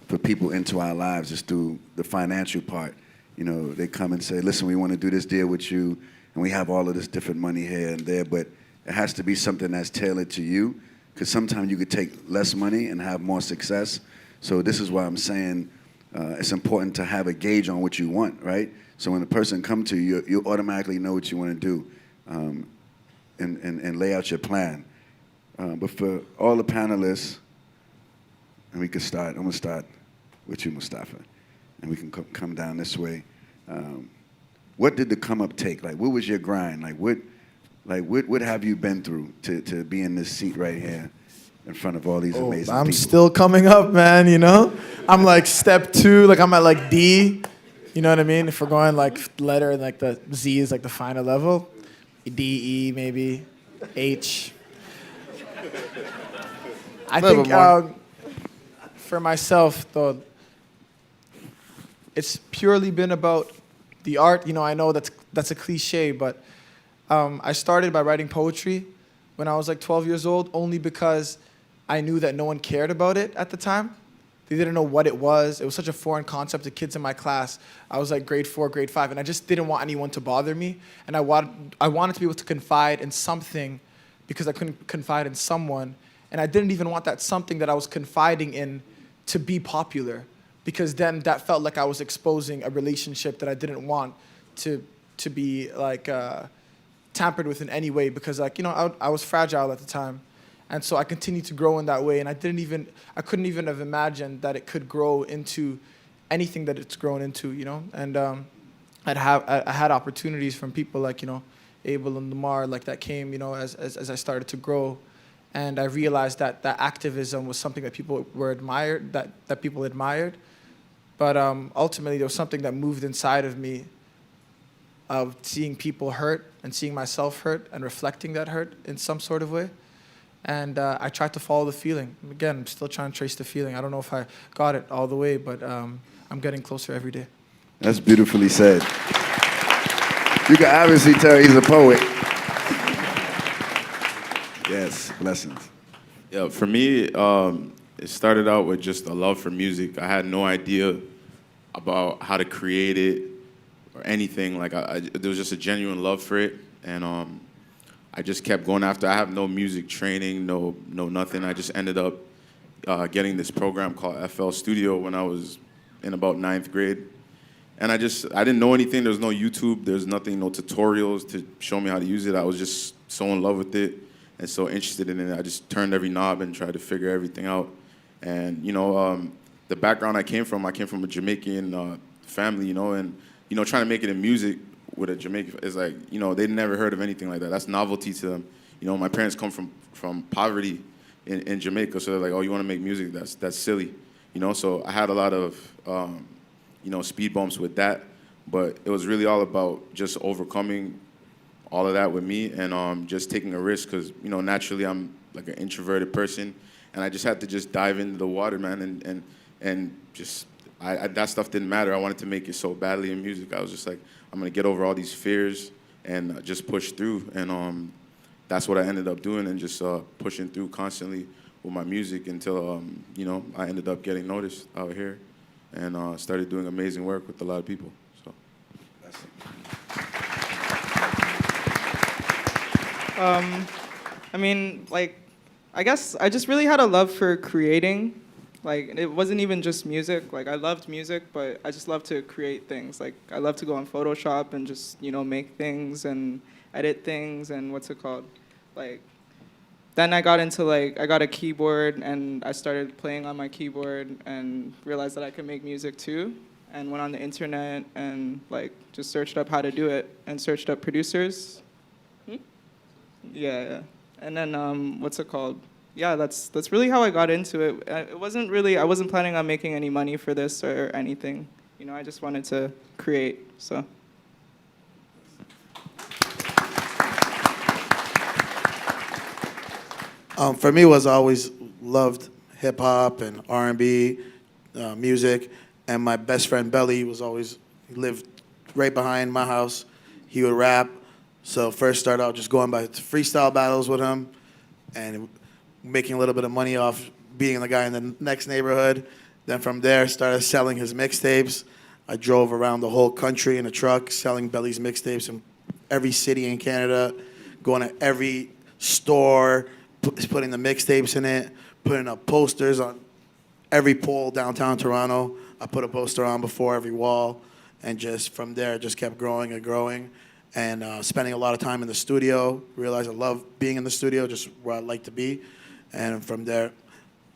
for people into our lives, is through the financial part. You know, they come and say, listen, we want to do this deal with you, and we have all of this different money here and there, but it has to be something that's tailored to you, because sometimes you could take less money and have more success. So this is why I'm saying it's important to have a gauge on what you want, right? So when a person comes to you, you automatically know what you want to do and lay out your plan. But for all the panelists, and we can start, I'm going to start with you, Mustafa, and we can come down this way. What did the come up take? Like, what was your grind? What have you been through to be in this seat right here in front of all these amazing I'm people? still coming up, man, you know? I'm like step 2, like I'm at like D, you know what I mean? If we're going like letter, like the Z is like the final level, D, E maybe, H. I think for myself, though, it's purely been about the art. You know, I know that's a cliche, but I started by writing poetry when I was like 12 years old, only because I knew that no one cared about it at the time. They didn't know what it was. It was such a foreign concept to kids in my class. I was like grade 4, grade 5, and I just didn't want anyone to bother me. And I wanted to be able to confide in something because I couldn't confide in someone. And I didn't even want that something that I was confiding in to be popular, because then that felt like I was exposing a relationship that I didn't want to be like tampered with in any way, because like, you know, I was fragile at the time. And so I continued to grow in that way, and I couldn't even have imagined that it could grow into anything that it's grown into, you know. And I had opportunities from people like, you know, Abel and Lamar, like that came, as I started to grow. And I realized that activism was something that people were admired, that people admired. But ultimately, there was something that moved inside of me of seeing people hurt and seeing myself hurt and reflecting that hurt in some sort of way. And I tried to follow the feeling. Again, I'm still trying to trace the feeling. I don't know if I got it all the way, but I'm getting closer every day. That's beautifully said. You can obviously tell he's a poet. Yes, blessings. Yeah, for me, it started out with just a love for music. I had no idea about how to create it or anything. Like, there was just a genuine love for it, and I just kept going after. I have no music training, no nothing. I just ended up getting this program called FL Studio when I was in about 9th grade. And I didn't know anything. There was no YouTube. There's nothing, no tutorials to show me how to use it. I was just so in love with it and so interested in it. I just turned every knob and tried to figure everything out. And, the background I came from a Jamaican family, and, trying to make it in music with a Jamaican is like, they'd never heard of anything like that. That's novelty to them. My parents come from poverty in Jamaica, so they're like, oh, you want to make music? That's silly. So I had a lot of, speed bumps with that, but it was really all about just overcoming all of that with me and just taking a risk because, naturally I'm like an introverted person, and I just had to just dive into the water, man, and just, that stuff didn't matter. I wanted to make it so badly in music. I was just like, I'm going to get over all these fears and just push through, and that's what I ended up doing and just pushing through constantly with my music until, I ended up getting noticed out here and started doing amazing work with a lot of people. So. I guess I just really had a love for creating. Like, it wasn't even just music. Like, I loved music, but I just love to create things. Like, I love to go on Photoshop and just, make things and edit things and what's it called? Like, then I got into, I got a keyboard and I started playing on my keyboard and realized that I could make music too. And went on the internet and, just searched up how to do it and searched up producers. Yeah. And then, what's it called? Yeah, that's really how I got into it. I wasn't planning on making any money for this or anything. I just wanted to create, so. For me, was always loved hip hop and R&B music, and my best friend Belly he lived right behind my house. He would rap, so first started out just going by freestyle battles with him, and making a little bit of money off being the guy in the next neighborhood. Then from there, started selling his mixtapes. I drove around the whole country in a truck selling Belly's mixtapes in every city in Canada, going to every store, putting the mixtapes in it, putting up posters on every pole downtown Toronto. I put a poster on before every wall, and just from there, just kept growing and growing, and spending a lot of time in the studio. Realized I love being in the studio, just where I like to be. And from there,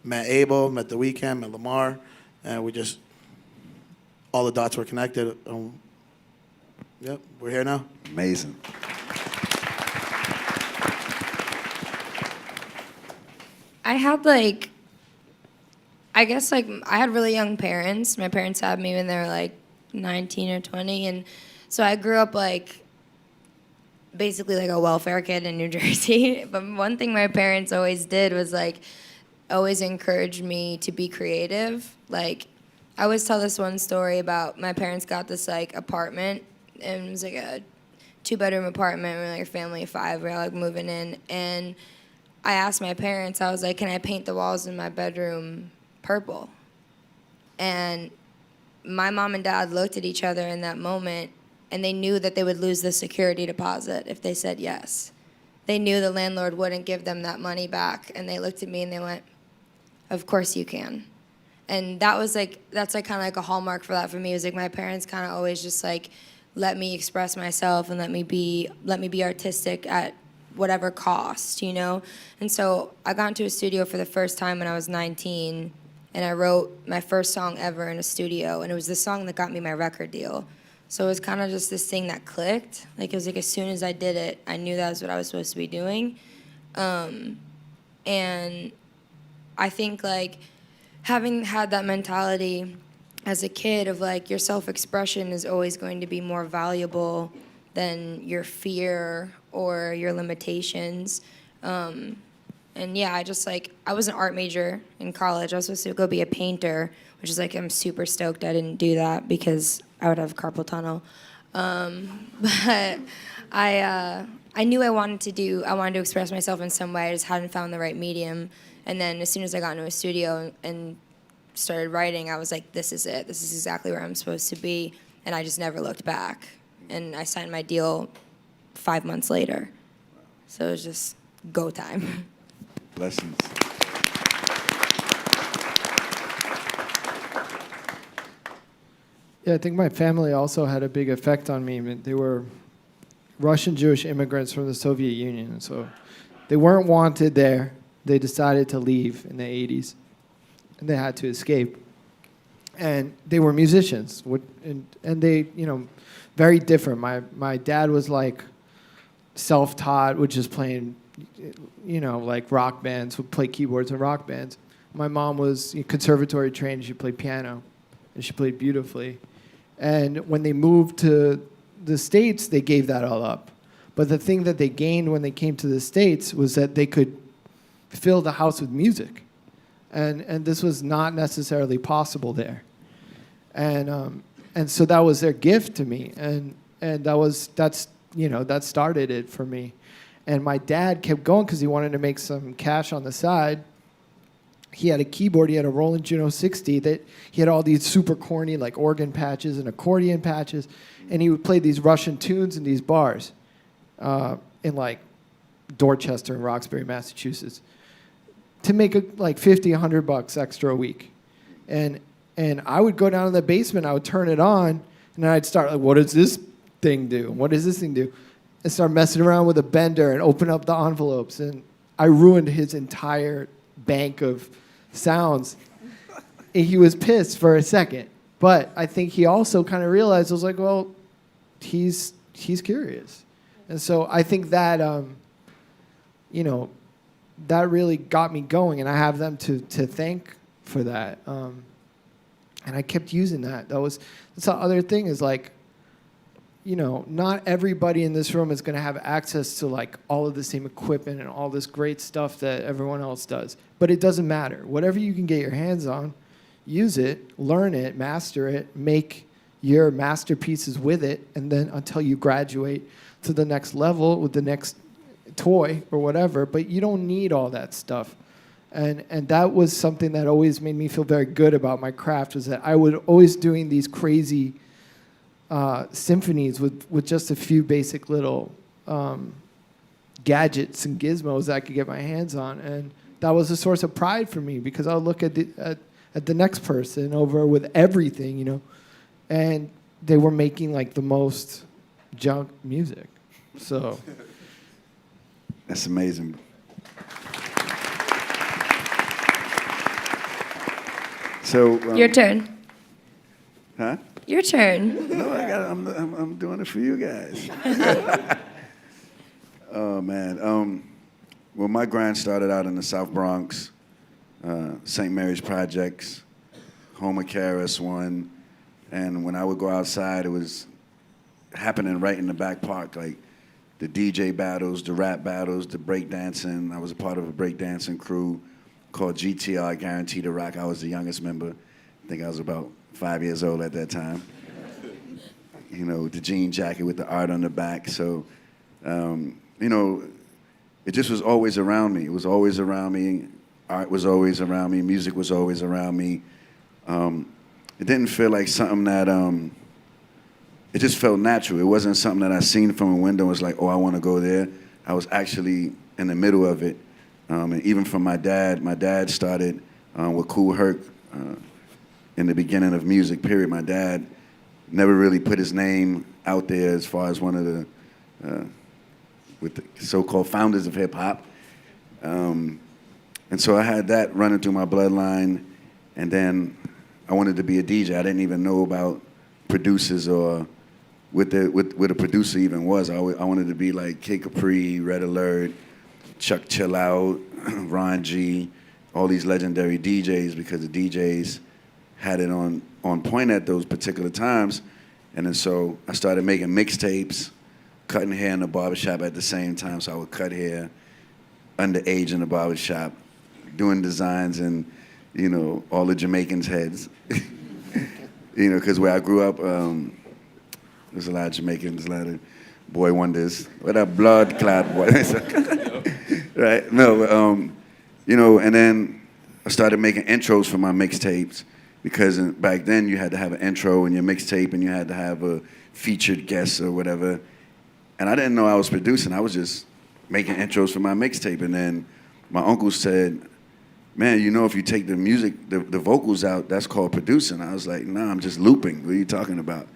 met Abel, met The Weeknd, met Lamar, and all the dots were connected. Yep, we're here now. Amazing. I had I had really young parents. My parents had me when they were 19 or 20, and so I grew up basically a welfare kid in New Jersey. But one thing my parents always did was always encourage me to be creative. I always tell this one story about my parents got this apartment, and it was a 2-bedroom apartment. We were a family of 5. We were moving in, and I asked my parents, I was like, can I paint the walls in my bedroom purple? And my mom and dad looked at each other in that moment, and they knew that they would lose the security deposit if they said yes. They knew the landlord wouldn't give them that money back, and they looked at me and they went, of course you can. And that was that's kind of a hallmark for that for me. It was my parents kind of always just let me express myself and let me be artistic at whatever cost, And so I got into a studio for the first time when I was 19, and I wrote my first song ever in a studio, and it was the song that got me my record deal. So it was kind of just this thing that clicked. Like, it was like as soon as I did it, I knew that was what I was supposed to be doing. And I think, like, having had that mentality as a kid of, like, your self-expression is always going to be more valuable than your fear or your limitations. And yeah, I was an art major in college. I was supposed to go be a painter, which is like, I'm super stoked I didn't do that because I would have carpal tunnel. But I knew I wanted to express myself in some way. I just hadn't found the right medium. And then as soon as I got into a studio and started writing, I was like, this is it. This is exactly where I'm supposed to be. And I just never looked back. And I signed my deal 5 months later. So it was just go time. Blessings. Yeah, I think my family also had a big effect on me. I mean, they were Russian Jewish immigrants from the Soviet Union, so they weren't wanted there. They decided to leave in the 80s, and they had to escape. And they were musicians, and they, very different. My dad was like self-taught, which is playing, like rock bands, would play keyboards in rock bands. My mom was conservatory trained. She played piano, and she played beautifully. And when they moved to the States, they gave that all up. But the thing that they gained when they came to the States was that they could fill the house with music. And this was not necessarily possible there. And so that was their gift to me. And that started it for me. And my dad kept going because he wanted to make some cash on the side. He had a keyboard. He had a Roland Juno 60 that he had all these super corny like organ patches and accordion patches, and he would play these Russian tunes in these bars in like Dorchester and Roxbury, Massachusetts, to make like $50, $100 extra a week. And I would go down in the basement. I would turn it on, and then I'd start like, what does this thing do? What does this thing do? And start messing around with a bender and open up the envelopes, and I ruined his entire bank of sounds. And he was pissed for a second, but I think he also kind of realized, I was like, well, he's curious. And so I think that that really got me going, and I have them to thank for that. And I kept using that. That's the other thing is like, not everybody in this room is going to have access to like all of the same equipment and all this great stuff that everyone else does. But it doesn't matter. Whatever you can get your hands on, use it, learn it, master it, make your masterpieces with it, and then until you graduate to the next level with the next toy or whatever. But you don't need all that stuff. And that was something that always made me feel very good about my craft, was that I was always doing these crazy symphonies with just a few basic little gadgets and gizmos that I could get my hands on, and that was a source of pride for me because I'll look at the next person over with everything, and they were making like the most junk music. So that's amazing. So Your turn. Huh? Your turn. No, I'm doing it for you guys. Oh man. Well, my grind started out in the South Bronx, St. Mary's Projects, home of KRS-One, and when I would go outside, it was happening right in the back park, like the DJ battles, the rap battles, the breakdancing. I was a part of a breakdancing crew called GTR, Guaranteed to Rock. I was the youngest member. I think I was about 5 years old at that time. The jean jacket with the art on the back. So, it just was always around me. It was always around me. Art was always around me. Music was always around me. It didn't feel like something that, it just felt natural. It wasn't something that I seen from a window and was like, oh, I want to go there. I was actually in the middle of it. And even from my dad started with Kool Herc in the beginning of music, period. My dad never really put his name out there as far as one of the with the so-called founders of hip-hop. And so I had that running through my bloodline, and then I wanted to be a DJ. I didn't even know about producers or what a producer even was. I wanted to be like Kid Capri, Red Alert, Chuck Chill Out, Ron G, all these legendary DJs, because the DJs had it on point at those particular times. And then so I started making mixtapes, cutting hair in the barbershop at the same time. So I would cut hair underage in the barbershop, doing designs and, all the Jamaicans' heads. Because where I grew up, there's a lot of Jamaicans, a lot of boy wonders. What a blood clot boy. Right? No, and then I started making intros for my mixtapes, because back then you had to have an intro in your mixtape and you had to have a featured guest or whatever. And I didn't know I was producing. I was just making intros for my mixtape. And then my uncle said, man, if you take the music, the vocals out, that's called producing. I was like, nah, I'm just looping. What are you talking about?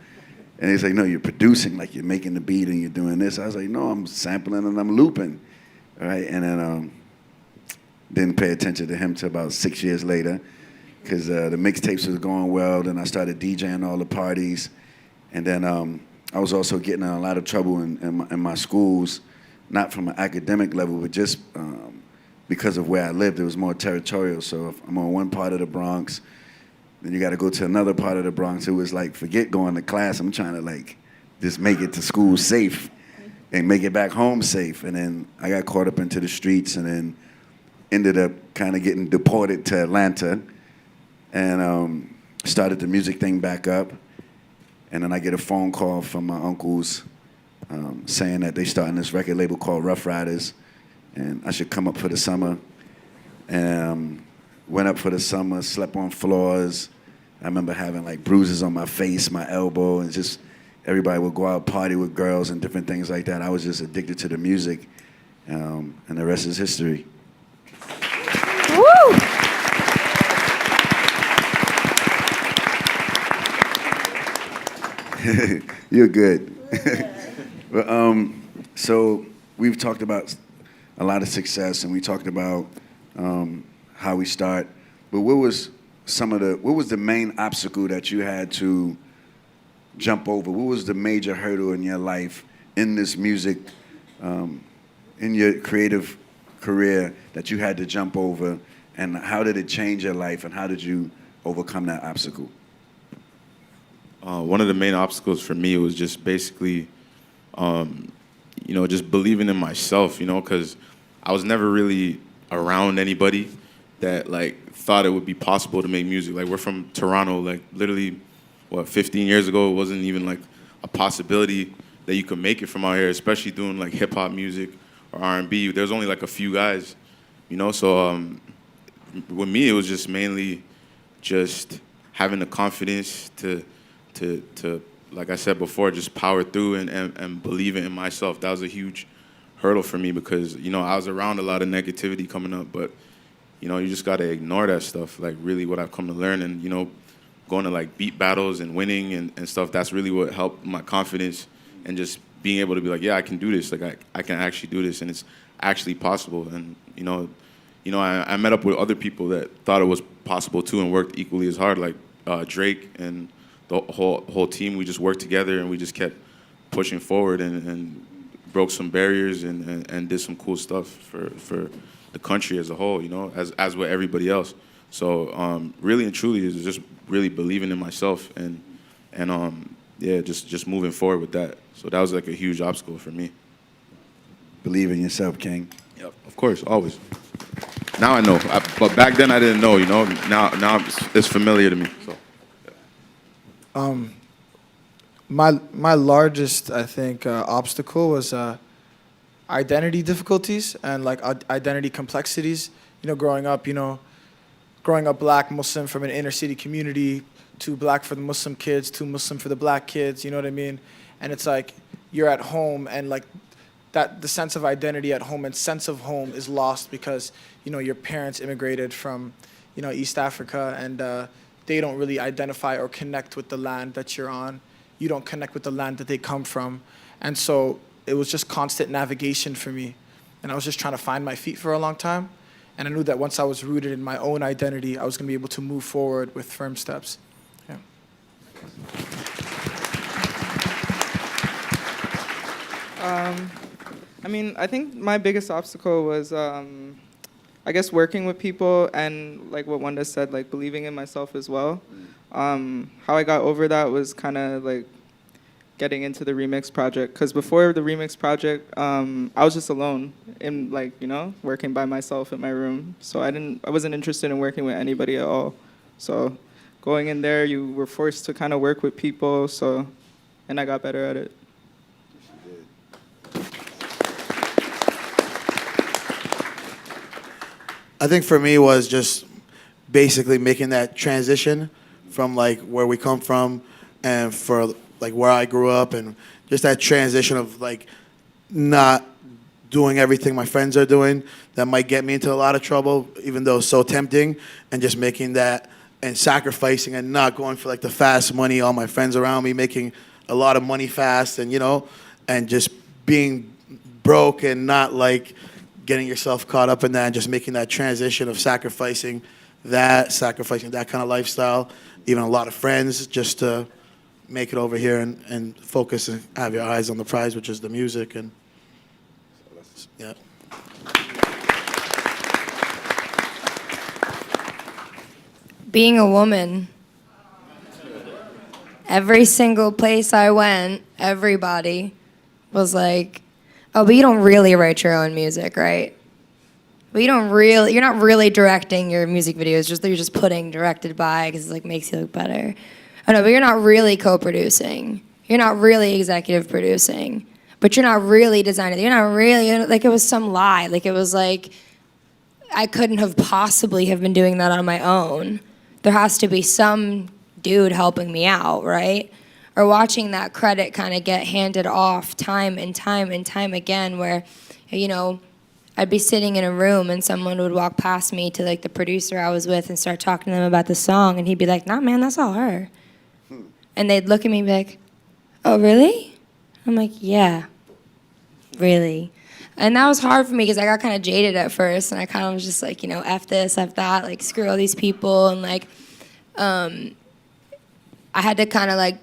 And he's like, no, you're producing, like you're making the beat and you're doing this. I was like, no, I'm sampling and I'm looping. All right, and then didn't pay attention to him till about 6 years later, because the mixtapes was going well. Then I started DJing all the parties. And then I was also getting in a lot of trouble in my schools, not from an academic level, but just because of where I lived. It was more territorial. So if I'm on one part of the Bronx, then you got to go to another part of the Bronx. It was like, forget going to class. I'm trying to just make it to school safe and make it back home safe. And then I got caught up into the streets and then ended up kind of getting deported to Atlanta and started the music thing back up. And then I get a phone call from my uncles saying that they starting this record label called Rough Riders, and I should come up for the summer. And went up for the summer, slept on floors. I remember having bruises on my face, my elbow, and just everybody would go out party with girls and different things like that. I was just addicted to the music, and the rest is history. Woo! You're good. But, so we've talked about a lot of success, and we talked about how we start. But what was the main obstacle that you had to jump over? What was the major hurdle in your life, in this music, in your creative career, that you had to jump over? And how did it change your life, and how did you overcome that obstacle? One of the main obstacles for me was just basically, just believing in myself, because I was never really around anybody that thought it would be possible to make music. We're from Toronto, literally, 15 years ago, it wasn't even a possibility that you could make it from out here, especially doing hip hop music or R&B. There's only a few guys, so with me, it was just mainly just having the confidence to like I said before, just power through and believing in myself. That was a huge hurdle for me because, I was around a lot of negativity coming up, but, you just got to ignore that stuff, really what I've come to learn. And, going to beat battles and winning and stuff, that's really what helped my confidence and just being able to be yeah, I can do this. I can actually do this, and it's actually possible. And, I met up with other people that thought it was possible too and worked equally as hard, Drake and the whole team. We just worked together and we just kept pushing forward and broke some barriers and did some cool stuff for the country as a whole, as with everybody else. So really and truly, it's just really believing in myself and just moving forward with that. So that was a huge obstacle for me. Believe in yourself, King. Yep, of course, always. Now I know, but back then I didn't know. Now it's familiar to me. So. My largest, I think, obstacle was identity difficulties and identity complexities. Growing up black Muslim from an inner city community, to black for the Muslim kids, to Muslim for the black kids. You know what I mean? And it's you're at home and that the sense of identity at home and sense of home is lost because your parents immigrated from East Africa and they don't really identify or connect with the land that you're on. You don't connect with the land that they come from. And so it was just constant navigation for me. And I was just trying to find my feet for a long time. And I knew that once I was rooted in my own identity, I was going to be able to move forward with firm steps. Yeah. I mean, I think my biggest obstacle was, I guess, working with people and, like what Wanda said, like believing in myself as well. How I got over that was kind of like getting into the remix project. Because before the remix project, I was just alone in, like, you know, working by myself in my room. So I wasn't interested in working with anybody at all. So going in there, you were forced to kind of work with people. So, and I got better at it. I think for me was just basically making that transition from like where we come from and for like where I grew up, and just that transition of like not doing everything my friends are doing that might get me into a lot of trouble, even though it's so tempting, and just making that and sacrificing and not going for like the fast money, all my friends around me making a lot of money fast, and you know, and just being broke and not like getting yourself caught up in that, and just making that transition of sacrificing that kind of lifestyle, even a lot of friends, just to make it over here and focus and have your eyes on the prize, which is the music. And yeah. Being a woman, every single place I went, everybody was like, oh, but you don't really write your own music, right? But you're not really directing your music videos, you're just putting directed by because it like makes you look better. I know, but you're not really co-producing. You're not really executive producing. But you're not really designing. You're not really, like it was some lie. Like it was like, I couldn't have possibly have been doing that on my own. There has to be some dude helping me out, right? Or watching that credit kind of get handed off time and time and time again where, you know, I'd be sitting in a room and someone would walk past me to like the producer I was with and start talking to them about the song, and he'd be like, nah, man, that's all her. And they'd look at me and be like, oh, really? I'm like, yeah, really. And that was hard for me because I got kind of jaded at first, and I kind of was just like, you know, F this, F that, like screw all these people, and like, I had to kind of like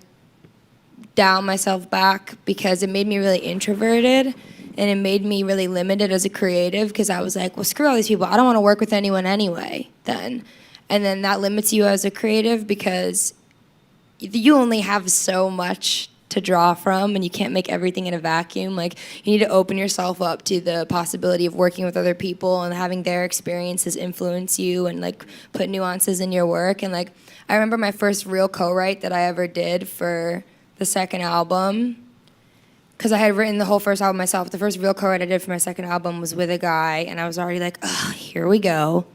dial myself back because it made me really introverted. And it made me really limited as a creative because I was like, well, screw all these people. I don't want to work with anyone anyway then. And then that limits you as a creative because you only have so much to draw from and you can't make everything in a vacuum. Like, you need to open yourself up to the possibility of working with other people and having their experiences influence you and like put nuances in your work. And like, I remember my first real co-write that I ever did for the second album, because I had written the whole first album myself. The first real co-write I did for my second album was with a guy, and I was already like, oh, here we go.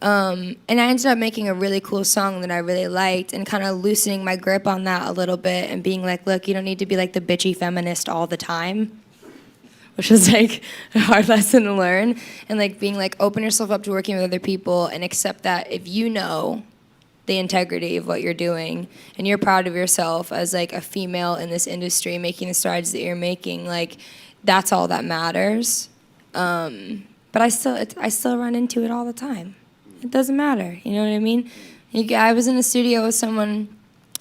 And I ended up making a really cool song that I really liked and kind of loosening my grip on that a little bit and being like, look, you don't need to be like the bitchy feminist all the time, which is like a hard lesson to learn. And like being like, open yourself up to working with other people and accept that if you know the integrity of what you're doing and you're proud of yourself as like a female in this industry making the strides that you're making, like that's all that matters. But I still run into it all the time. It doesn't matter, you know what I mean? I was in the studio with someone,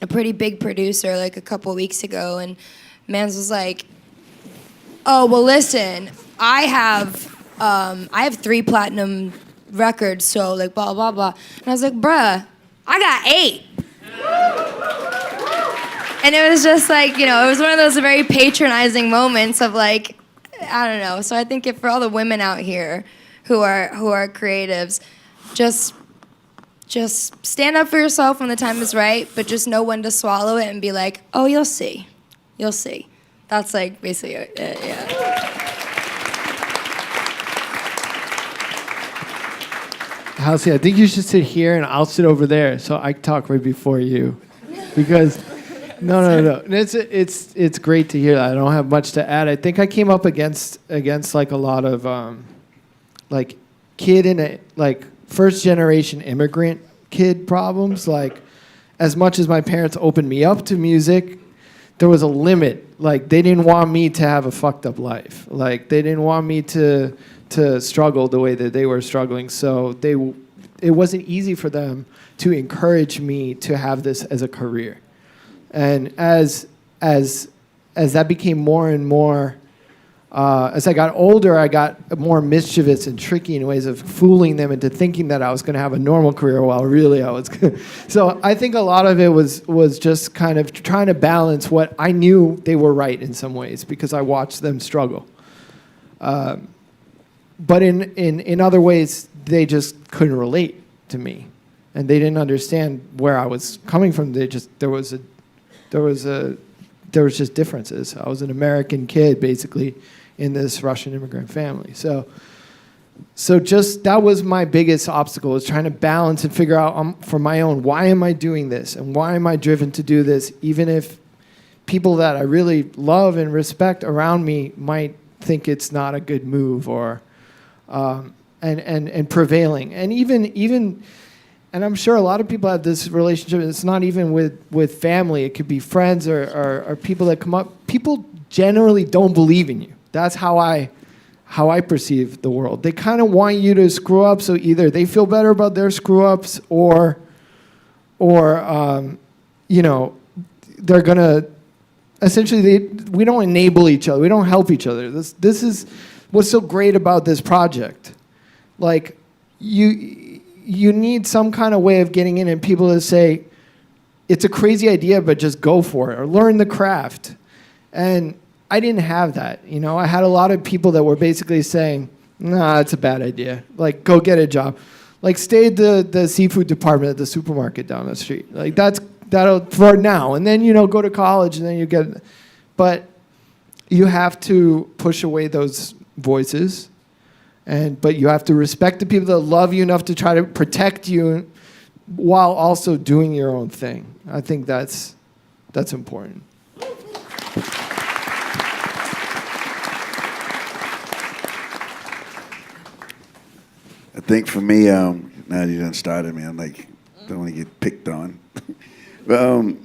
a pretty big producer, like a couple weeks ago, and Mans was like, oh, well listen, I have 3 platinum records, so like blah blah blah. And I was like, bruh, I got 8. And it was just like, you know, it was one of those very patronizing moments of like, I don't know. So I think if for all the women out here who are creatives, just stand up for yourself when the time is right, but just know when to swallow it and be like, oh, you'll see. You'll see. That's like basically it, yeah. Halsey, I think you should sit here and I'll sit over there so I can talk right before you. Because, no. It's great to hear that. I don't have much to add. I think I came up against like a lot of like kid in a like first generation immigrant kid problems. Like, as much as my parents opened me up to music, there was a limit. Like, they didn't want me to have a fucked up life. Like, they didn't want me to struggle the way that they were struggling. So it wasn't easy for them to encourage me to have this as a career. And as that became more and more As I got older, I got more mischievous and tricky in ways of fooling them into thinking that I was going to have a normal career while really I was gonna. So I think a lot of it was just kind of trying to balance what I knew they were right in some ways because I watched them struggle. But in other ways, they just couldn't relate to me. And they didn't understand where I was coming from. There was just differences. I was an American kid, basically, in this Russian immigrant family. So just that was my biggest obstacle, was trying to balance and figure out for my own, why am I doing this? And why am I driven to do this? Even if people that I really love and respect around me might think it's not a good move or, and prevailing. And even, and I'm sure a lot of people have this relationship. It's not even with family. It could be friends or people that come up. People generally don't believe in you. That's how I perceive the world. They kind of want you to screw up, so either they feel better about their screw ups, or you know, they're gonna essentially we don't enable each other. We don't help each other. This is what's so great about this project. Like you need some kind of way of getting in and people to say, it's a crazy idea, but just go for it, or learn the craft. And I didn't have that. You know, I had a lot of people that were basically saying, nah, it's a bad idea. Like, go get a job. Like, stay at the seafood department at the supermarket down the street. Like, that'll for now. And then, you know, go to college and then you get, but you have to push away those voices. But you have to respect the people that love you enough to try to protect you while also doing your own thing. I think that's important. I think for me, now you done started me, I'm like, don't want to get picked on. But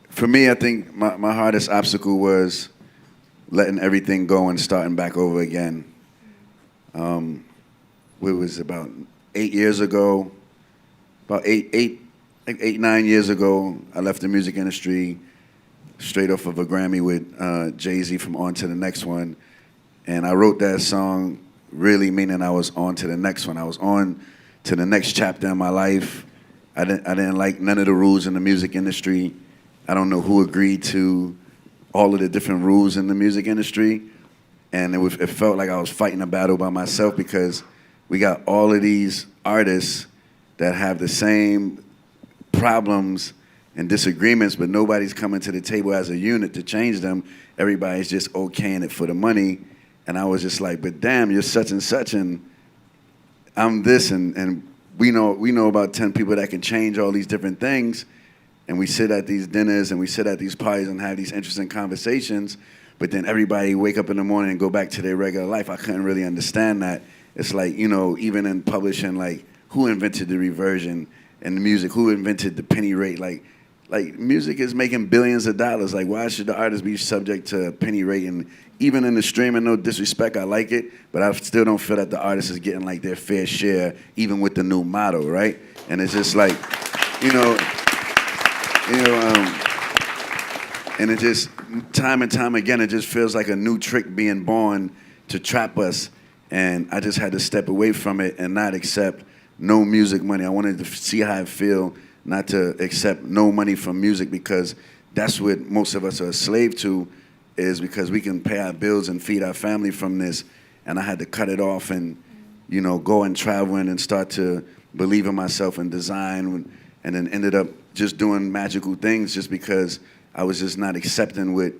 for me, I think my hardest obstacle was letting everything go and starting back over again. It was about 8 years ago, about 9 years ago, I left the music industry straight off of a Grammy with Jay-Z from On to the Next One. And I wrote that song really meaning I was on to the next one. I was on to the next chapter in my life. I didn't like none of the rules in the music industry. I don't know who agreed to all of the different rules in the music industry. And it felt like I was fighting a battle by myself because we got all of these artists that have the same problems and disagreements, but nobody's coming to the table as a unit to change them. Everybody's just okaying it for the money. And I was just like, but damn, you're such and such, and I'm this, and we know about 10 people that can change all these different things. And we sit at these dinners and we sit at these parties and have these interesting conversations, but then everybody wake up in the morning and go back to their regular life. I couldn't really understand that. It's like, you know, even in publishing, like, who invented the reversion in the music? Who invented the penny rate? Like music is making billions of dollars. Like, why should the artist be subject to a penny rate? And even in the streaming, no disrespect, I like it, but I still don't feel that the artist is getting like their fair share, even with the new model, right? And it's just like, and it just, time and time again, it just feels like a new trick being born to trap us. And I just had to step away from it and not accept no music money. I wanted to see how I feel, not to accept no money from music, because that's what most of us are a slave to, is because we can pay our bills and feed our family from this. And I had to cut it off and, you know, go and traveling and start to believe in myself and design, and then ended up just doing magical things just because I was just not accepting what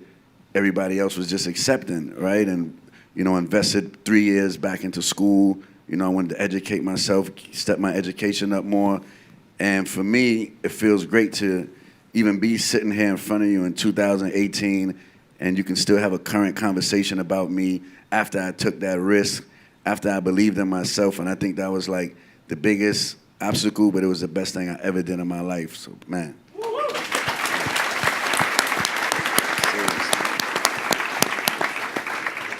everybody else was just accepting, right? And, you know, invested 3 years back into school. You know, I wanted to educate myself, step my education up more. And for me, it feels great to even be sitting here in front of you in 2018, and you can still have a current conversation about me after I took that risk, after I believed in myself. And I think that was like the biggest obstacle, but it was the best thing I ever did in my life. So, man.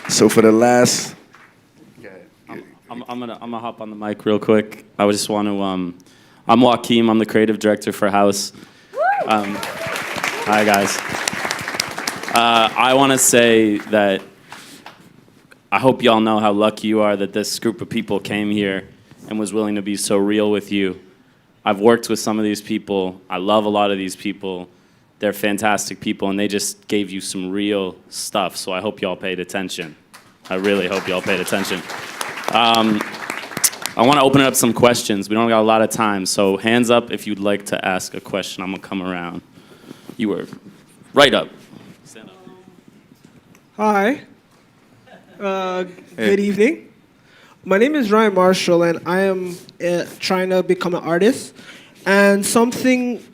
So for the last... I'm gonna hop on the mic real quick. I just want to, I'm Joaquim, I'm the creative director for House. Hi guys. I want to say that I hope y'all know how lucky you are that this group of people came here and was willing to be so real with you. I've worked with some of these people. I love a lot of these people. They're fantastic people, and they just gave you some real stuff, so I hope y'all paid attention. I really hope y'all paid attention. I want to open it up some questions. We don't got a lot of time, so hands up if you'd like to ask a question. I'm going to come around. You were right up. Stand up. Hi. Good evening. My name is Ryan Marshall, and I am trying to become an artist. And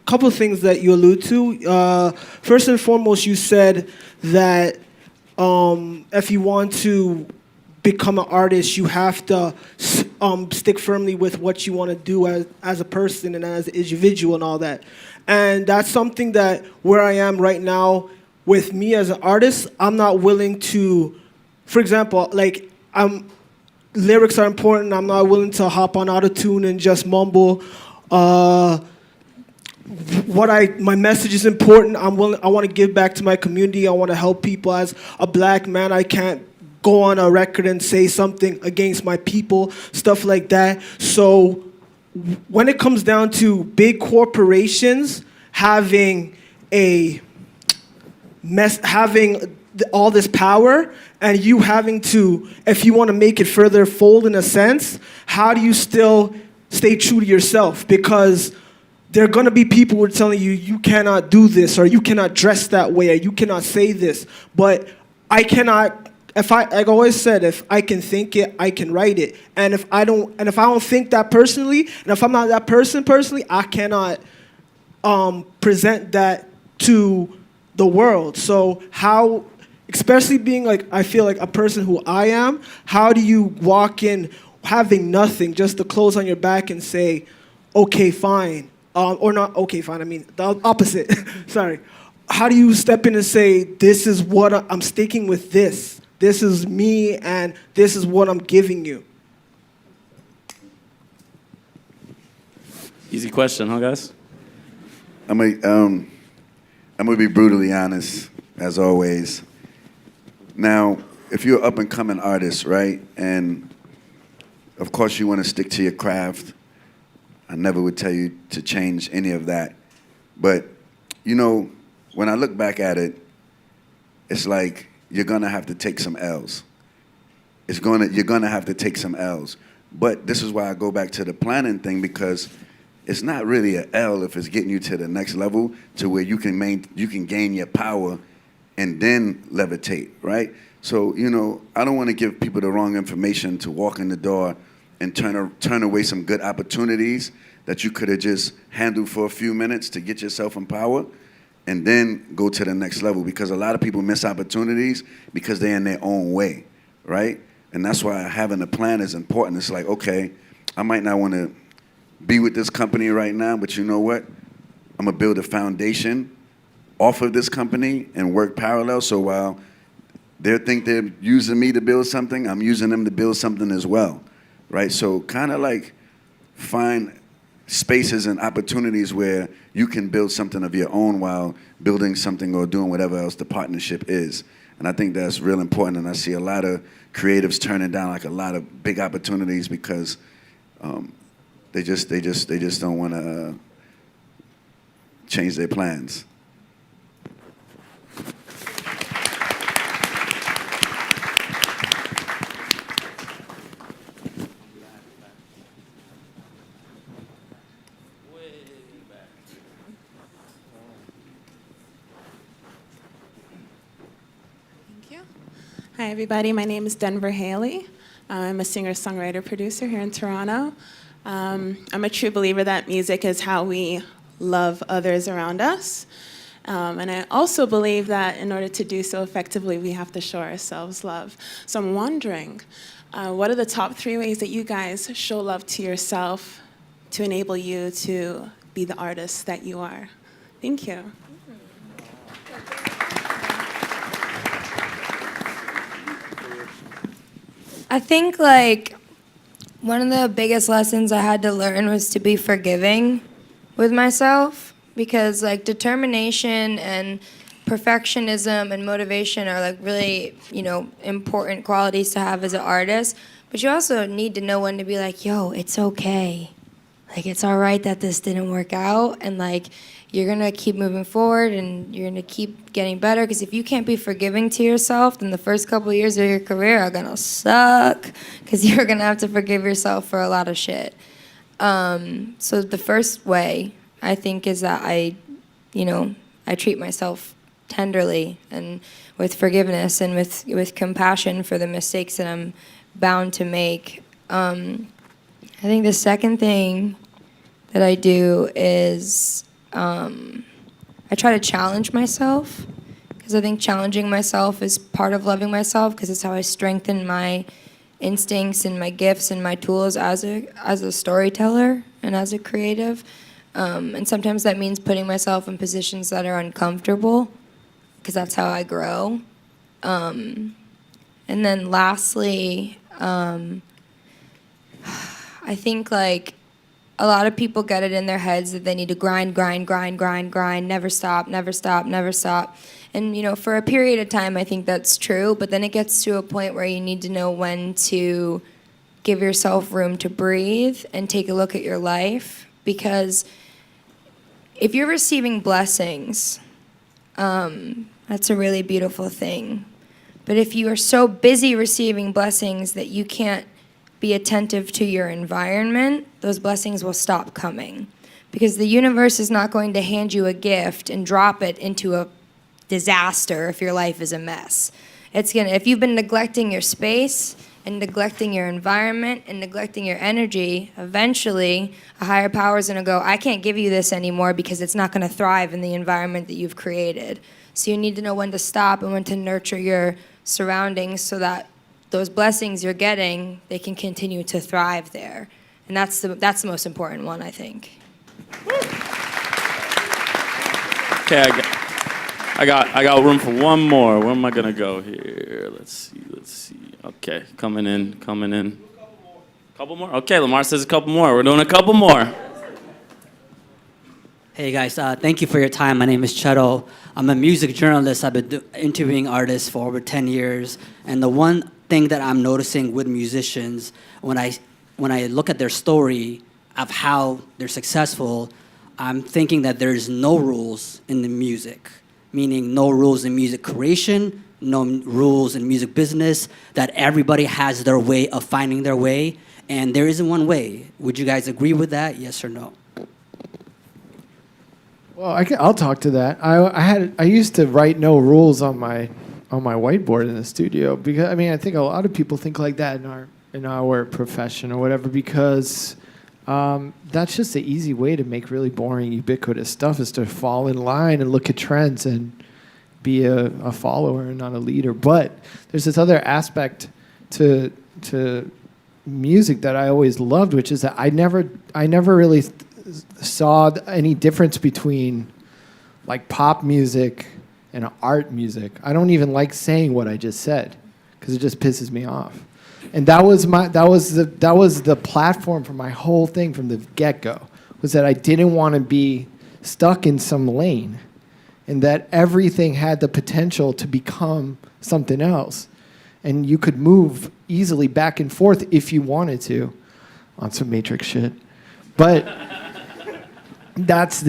couple things that you allude to. First and foremost, you said that if you want to become an artist, you have to stick firmly with what you want to do as a person and as an individual and all that. And that's something that where I am right now with me as an artist, I'm not willing to, for example, like lyrics are important. I'm not willing to hop on autotune and just mumble. My message is important. I want to give back to my community. I want to help people. As a black man, I can't go on a record and say something against my people, stuff like that. So when it comes down to big corporations having all this power and you having to, if you want to make it further fold in a sense, how do you still stay true to yourself? Because there are going to be people who are telling you, you cannot do this, or you cannot dress that way, or you cannot say this. But I cannot, like I always said, if I can think it, I can write it. And if I don't think that personally, and if I'm not that person personally, I cannot present that to the world. So how, especially being like, I feel like a person who I am, how do you walk in having nothing, just the clothes on your back and say, okay, fine. Or not, okay, fine, I mean, the opposite, sorry. How do you step in and say, this is what I'm sticking with this. This is me and this is what I'm giving you. Easy question, huh, guys? I'm gonna be brutally honest, as always. Now, if you're an up-and-coming artist, right, and of course you want to stick to your craft, I never would tell you to change any of that. But, you know, when I look back at it, it's like you're gonna have to take some L's. You're gonna have to take some L's. But this is why I go back to the planning thing, because it's not really an L if it's getting you to the next level to where you can gain your power and then levitate, right? So, you know, I don't want to give people the wrong information to walk in the door and turn away some good opportunities that you could have just handled for a few minutes to get yourself in power and then go to the next level, because a lot of people miss opportunities because they're in their own way, right? And that's why having a plan is important. It's like, okay, I might not want to be with this company right now, but you know what? I'm gonna build a foundation off of this company and work parallel, so while they think they're using me to build something, I'm using them to build something as well, right? So kind of like find spaces and opportunities where you can build something of your own while building something or doing whatever else the partnership is. And I think that's real important, and I see a lot of creatives turning down like a lot of big opportunities because they just don't want to change their plans. Hi, everybody. My name is Denver Haley. I'm a singer-songwriter producer here in Toronto. I'm a true believer that music is how we love others around us. And I also believe that in order to do so effectively, we have to show ourselves love. So I'm wondering, what are the top 3 ways that you guys show love to yourself to enable you to be the artist that you are? Thank you. I think like one of the biggest lessons I had to learn was to be forgiving with myself, because like determination and perfectionism and motivation are like really, important qualities to have as an artist. But you also need to know when to be like, yo, it's okay. Like, it's all right that this didn't work out, and like, you're gonna keep moving forward and you're gonna keep getting better. Because if you can't be forgiving to yourself, then the first couple of years of your career are gonna suck, because you're gonna have to forgive yourself for a lot of shit. So the first way, I think, is that I treat myself tenderly and with forgiveness and with compassion for the mistakes that I'm bound to make. I think the second thing that I do is I try to challenge myself, because I think challenging myself is part of loving myself, because it's how I strengthen my instincts and my gifts and my tools as a storyteller and as a creative. And sometimes that means putting myself in positions that are uncomfortable, because that's how I grow. And then lastly, I think like a lot of people get it in their heads that they need to grind, never stop. And for a period of time, I think that's true, but then it gets to a point where you need to know when to give yourself room to breathe and take a look at your life. Because if you're receiving blessings, that's a really beautiful thing. But if you are so busy receiving blessings that you can't be attentive to your environment, those blessings will stop coming. Because the universe is not going to hand you a gift and drop it into a disaster if your life is a mess. If you've been neglecting your space and neglecting your environment and neglecting your energy, eventually a higher power is going to go, I can't give you this anymore, because it's not going to thrive in the environment that you've created. So you need to know when to stop and when to nurture your surroundings, so that those blessings you're getting, they can continue to thrive there. And that's the most important one, I think. Okay, I got room for one more. Where am I gonna go here? Let's see. Okay, coming in. Couple more? Okay, Lamar says a couple more. We're doing a couple more. Hey guys, thank you for your time. My name is Cheto. I'm a music journalist. I've been interviewing artists for over 10 years. And the one thing that I'm noticing with musicians, when I look at their story of how they're successful, I'm thinking that there's no rules in the music, meaning no rules in music creation, no rules in music business, that everybody has their way of finding their way, and there isn't one way. Would you guys agree with that, yes or no? Well, I'll talk to that. I used to write no rules on my whiteboard in the studio, because I think a lot of people think like that in our profession or whatever, because that's just the easy way to make really boring, ubiquitous stuff, is to fall in line and look at trends and be a follower and not a leader. But there's this other aspect to music that I always loved, which is that I never really saw any difference between like pop music and art music. I don't even like saying what I just said, because it just pisses me off. And that was the platform for my whole thing from the get-go, was that I didn't want to be stuck in some lane, and that everything had the potential to become something else. And you could move easily back and forth if you wanted to on some Matrix shit. But that's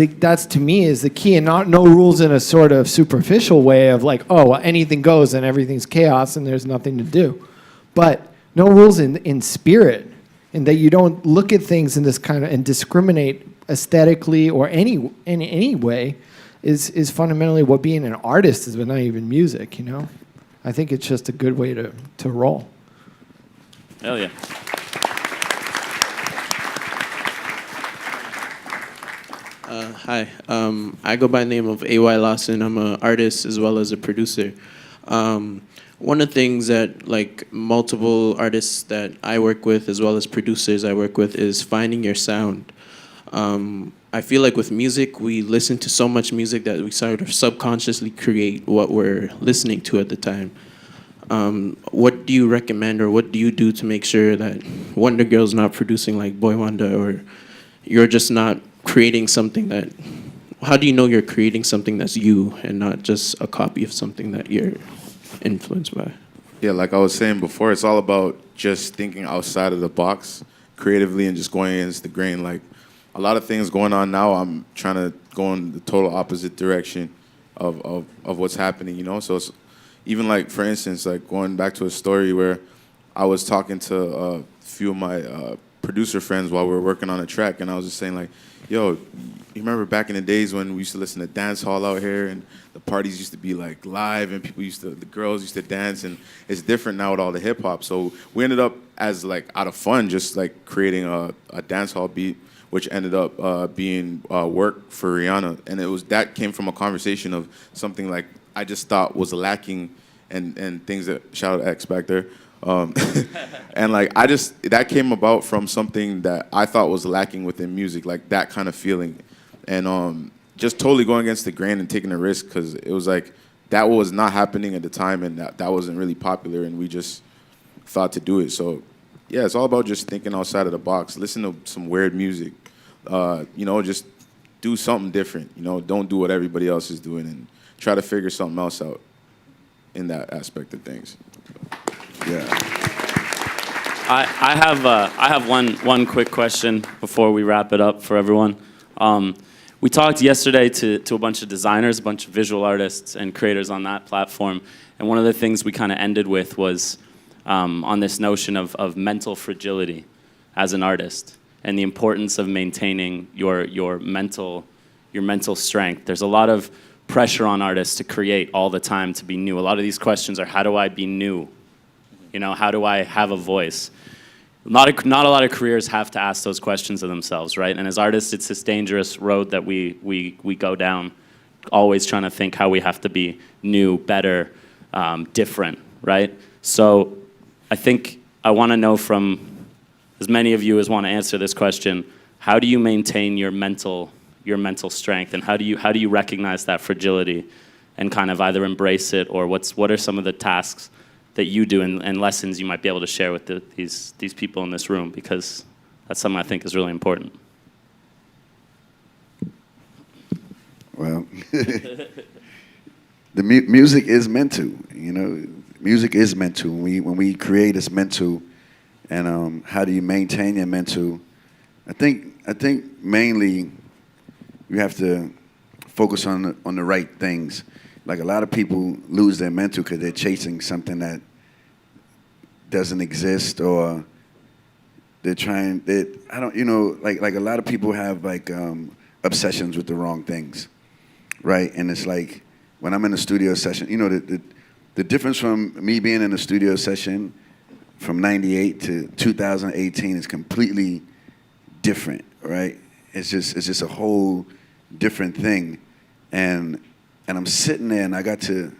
to me is the key, and no rules in a sort of superficial way of like, oh, well, anything goes and everything's chaos and there's nothing to do. But no rules in spirit, in that you don't look at things in this kind of and discriminate aesthetically or in any way is fundamentally what being an artist is, but not even music, I think it's just a good way to roll. Hell yeah. Hi, I go by the name of A.Y. Lawson. I'm an artist as well as a producer. One of the things that multiple artists that I work with as well as producers I work with is finding your sound. I feel like with music, we listen to so much music that we sort of subconsciously create what we're listening to at the time. What do you recommend, or what do you do to make sure that Wonder Girl's not producing like Boy Wonder, or you're just not creating something that how do you know you're creating something that's you and not just a copy of something that you're influenced by? Yeah, like I was saying before, it's all about just thinking outside of the box creatively and just going against the grain. Like a lot of things going on now, I'm trying to go in the total opposite direction of what's happening, you know? So it's even like, for instance, like going back to a story where I was talking to a few of my producer friends while we were working on a track, and I was just saying like, yo, you remember back in the days when we used to listen to dance hall out here and the parties used to be like live and the girls used to dance, and it's different now with all the hip hop. So we ended up as like out of fun just like creating a dance hall beat, which ended up being work for Rihanna. And that came from a conversation of something like I just thought was lacking and things that, shout out X back there. And like that came about from something that I thought was lacking within music, like that kind of feeling. And just totally going against the grain and taking a risk, because it was like that was not happening at the time, and that wasn't really popular, and we just thought to do it. So yeah, it's all about just thinking outside of the box. Listen to some weird music. You know, just do something different. You know, don't do what everybody else is doing, and try to figure something else out in that aspect of things. Yeah. I have one quick question before we wrap it up for everyone. We talked yesterday to a bunch of designers, a bunch of visual artists and creators on that platform, and one of the things we kind of ended with was on this notion of mental fragility as an artist and the importance of maintaining your mental strength. There's a lot of pressure on artists to create all the time, to be new. A lot of these questions are, how do I be new? You know, how do I have a voice? Not a lot of careers have to ask those questions of themselves, right? And as artists, it's this dangerous road that we go down, always trying to think how we have to be new, better, different, right? So I think I want to know from as many of you as want to answer this question, how do you maintain your mental strength, and how do you recognize that fragility and kind of either embrace it, or what are some of the tasks that you do and lessons you might be able to share with these people in this room, because that's something I think is really important. Well, the music is meant to, you know, music is meant to. When we create, it's meant to. And how do you maintain your mental? I think mainly you have to focus on the right things. Like a lot of people lose their mental because they're chasing something that doesn't exist, or they're trying. Like a lot of people have like obsessions with the wrong things, right? And it's like when I'm in a studio session, you know, the difference from me being in a studio session from '98 to 2018 is completely different, right? It's just a whole different thing, and I'm sitting there and I got to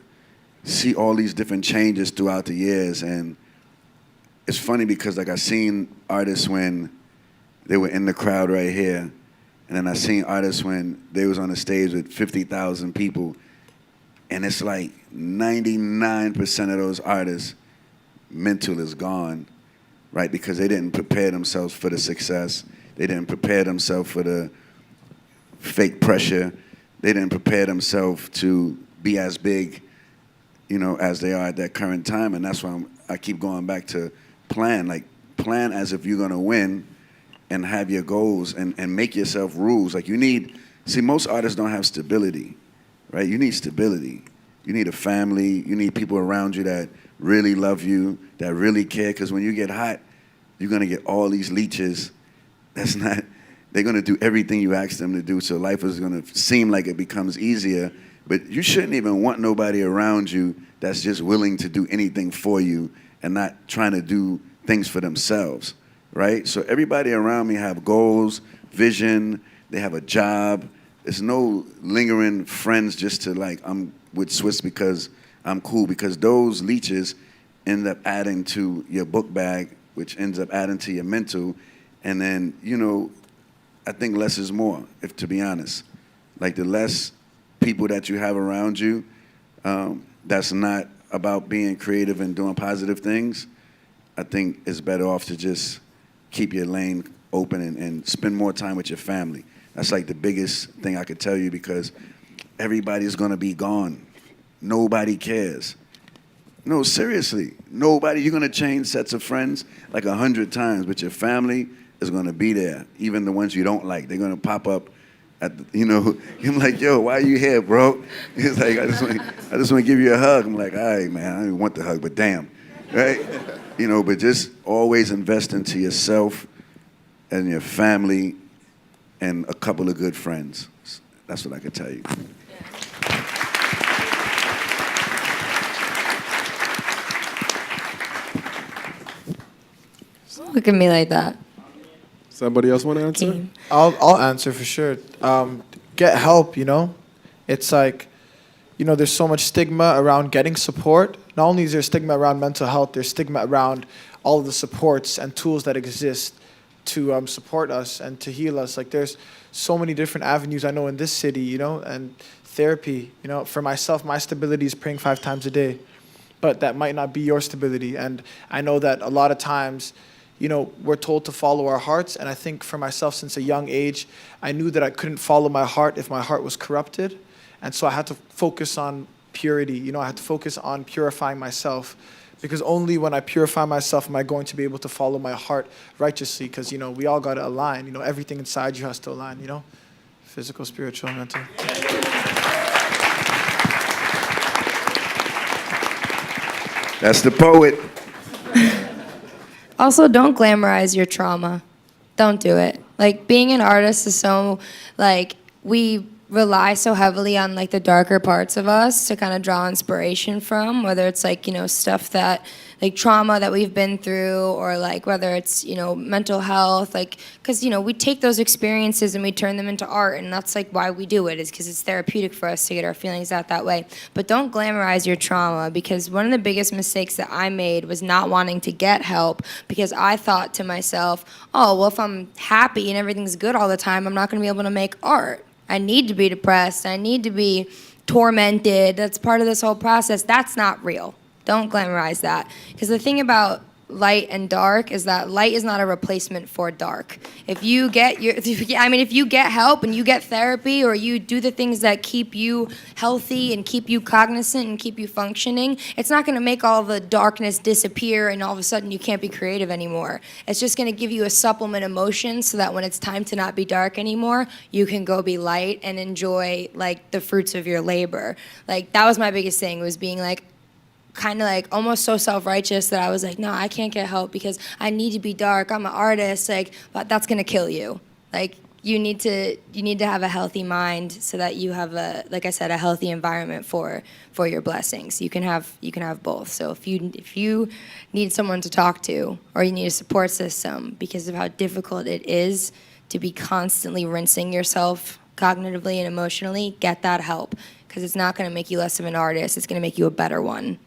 see all these different changes throughout the years. And it's funny because like I seen artists when they were in the crowd right here, and then I seen artists when they was on the stage with 50,000 people, and it's like 99% of those artists mental is gone, right? Because they didn't prepare themselves for the success. They didn't prepare themselves for the fake pressure. They didn't prepare themselves to be as big, you know, as they are at that current time. And that's why I keep going back to plan. Like, plan as if you're going to win, and have your goals, and make yourself rules. Like, most artists don't have stability, right? You need stability. You need a family. You need people around you that really love you, that really care. Because when you get hot, you're going to get all these leeches. They're going to do everything you ask them to do, so life is going to seem like it becomes easier. But you shouldn't even want nobody around you that's just willing to do anything for you and not trying to do things for themselves, right? So everybody around me have goals, vision, they have a job. There's no lingering friends just to like, I'm with Swiss because I'm cool, because those leeches end up adding to your book bag, which ends up adding to your mental. And then, you know, I think less is more, if to be honest. Like the less people that you have around you, that's not about being creative and doing positive things, I think it's better off to just keep your lane open and spend more time with your family. That's like the biggest thing I could tell you, because everybody's gonna be gone. Nobody cares. No, seriously, nobody. You're gonna change sets of friends like 100 times, but your family is gonna be there. Even the ones you don't like, they're gonna pop up. I'm like, yo, why are you here, bro? He's like, I just want to give you a hug. I'm like, all right, man, I don't even want the hug, but damn, right? But just always invest into yourself and your family and a couple of good friends. That's what I could tell you. Look at me like that. Somebody else want to answer? I'll answer for sure. Get help, It's like, there's so much stigma around getting support. Not only is there stigma around mental health, there's stigma around all of the supports and tools that exist to support us and to heal us. Like, there's so many different avenues I know in this city, and therapy. For myself, my stability is praying 5 times a day, but that might not be your stability. And I know that a lot of times, we're told to follow our hearts. And I think for myself, since a young age, I knew that I couldn't follow my heart if my heart was corrupted. And so I had to focus on purity. I had to focus on purifying myself, because only when I purify myself am I going to be able to follow my heart righteously. Because, we all got to align. Everything inside you has to align, physical, spiritual, mental. That's the poet. Also, don't glamorize your trauma. Don't do it. Like, being an artist is so, we rely so heavily on, the darker parts of us to kind of draw inspiration from, whether it's, stuff that, trauma that we've been through, or, whether it's, mental health, because, we take those experiences and we turn them into art, and that's, why we do it, is because it's therapeutic for us to get our feelings out that way. But don't glamorize your trauma, because one of the biggest mistakes that I made was not wanting to get help, because I thought to myself, oh, well, if I'm happy and everything's good all the time, I'm not going to be able to make art. I need to be depressed. I need to be tormented. That's part of this whole process. That's not real. Don't glamorize that. Because the thing about light and dark is that light is not a replacement for dark. If you get if you get help and you get therapy, or you do the things that keep you healthy and keep you cognizant and keep you functioning, it's not going to make all the darkness disappear and all of a sudden you can't be creative anymore. It's just going to give you a supplement emotion so that when it's time to not be dark anymore, you can go be light and enjoy the fruits of your labor. That was my biggest thing, was being kind of almost so self-righteous that I was no, I can't get help because I need to be dark. I'm an artist. But that's gonna kill you. You need to have a healthy mind so that you have a healthy environment for your blessings. You can have both. So if you need someone to talk to, or you need a support system because of how difficult it is to be constantly rinsing yourself cognitively and emotionally, get that help, because it's not gonna make you less of an artist. It's gonna make you a better one.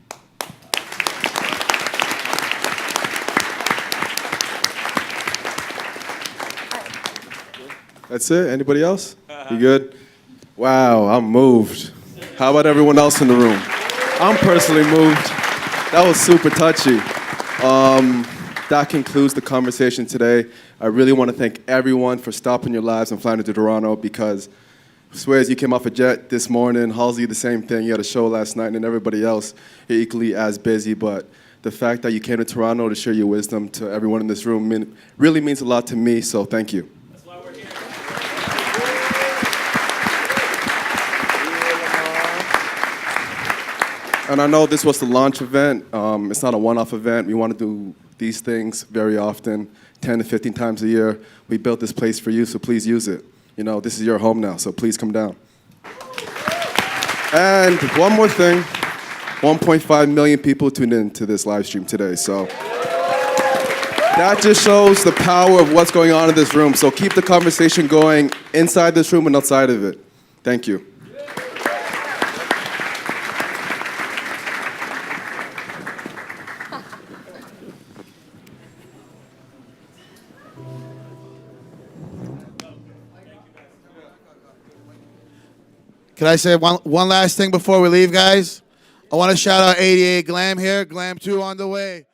That's it? Anybody else? You good? Wow, I'm moved. How about everyone else in the room? I'm personally moved. That was super touchy. That concludes the conversation today. I really want to thank everyone for stopping your lives and flying to Toronto, because Swayze, you came off a jet this morning. Halsey, the same thing. You had a show last night, and everybody else, you're equally as busy. But the fact that you came to Toronto to share your wisdom to everyone in this room really means a lot to me, so thank you. And I know this was the launch event. It's not a one-off event. We want to do these things very often, 10 to 15 times a year. We built this place for you, so please use it. This is your home now, so please come down. And one more thing, 1.5 million people tuned in to this live stream today, so that just shows the power of what's going on in this room. So keep the conversation going inside this room and outside of it. Thank you. Can I say one last thing before we leave, guys? I want to shout out 88 Glam here. Glam 2 on the way.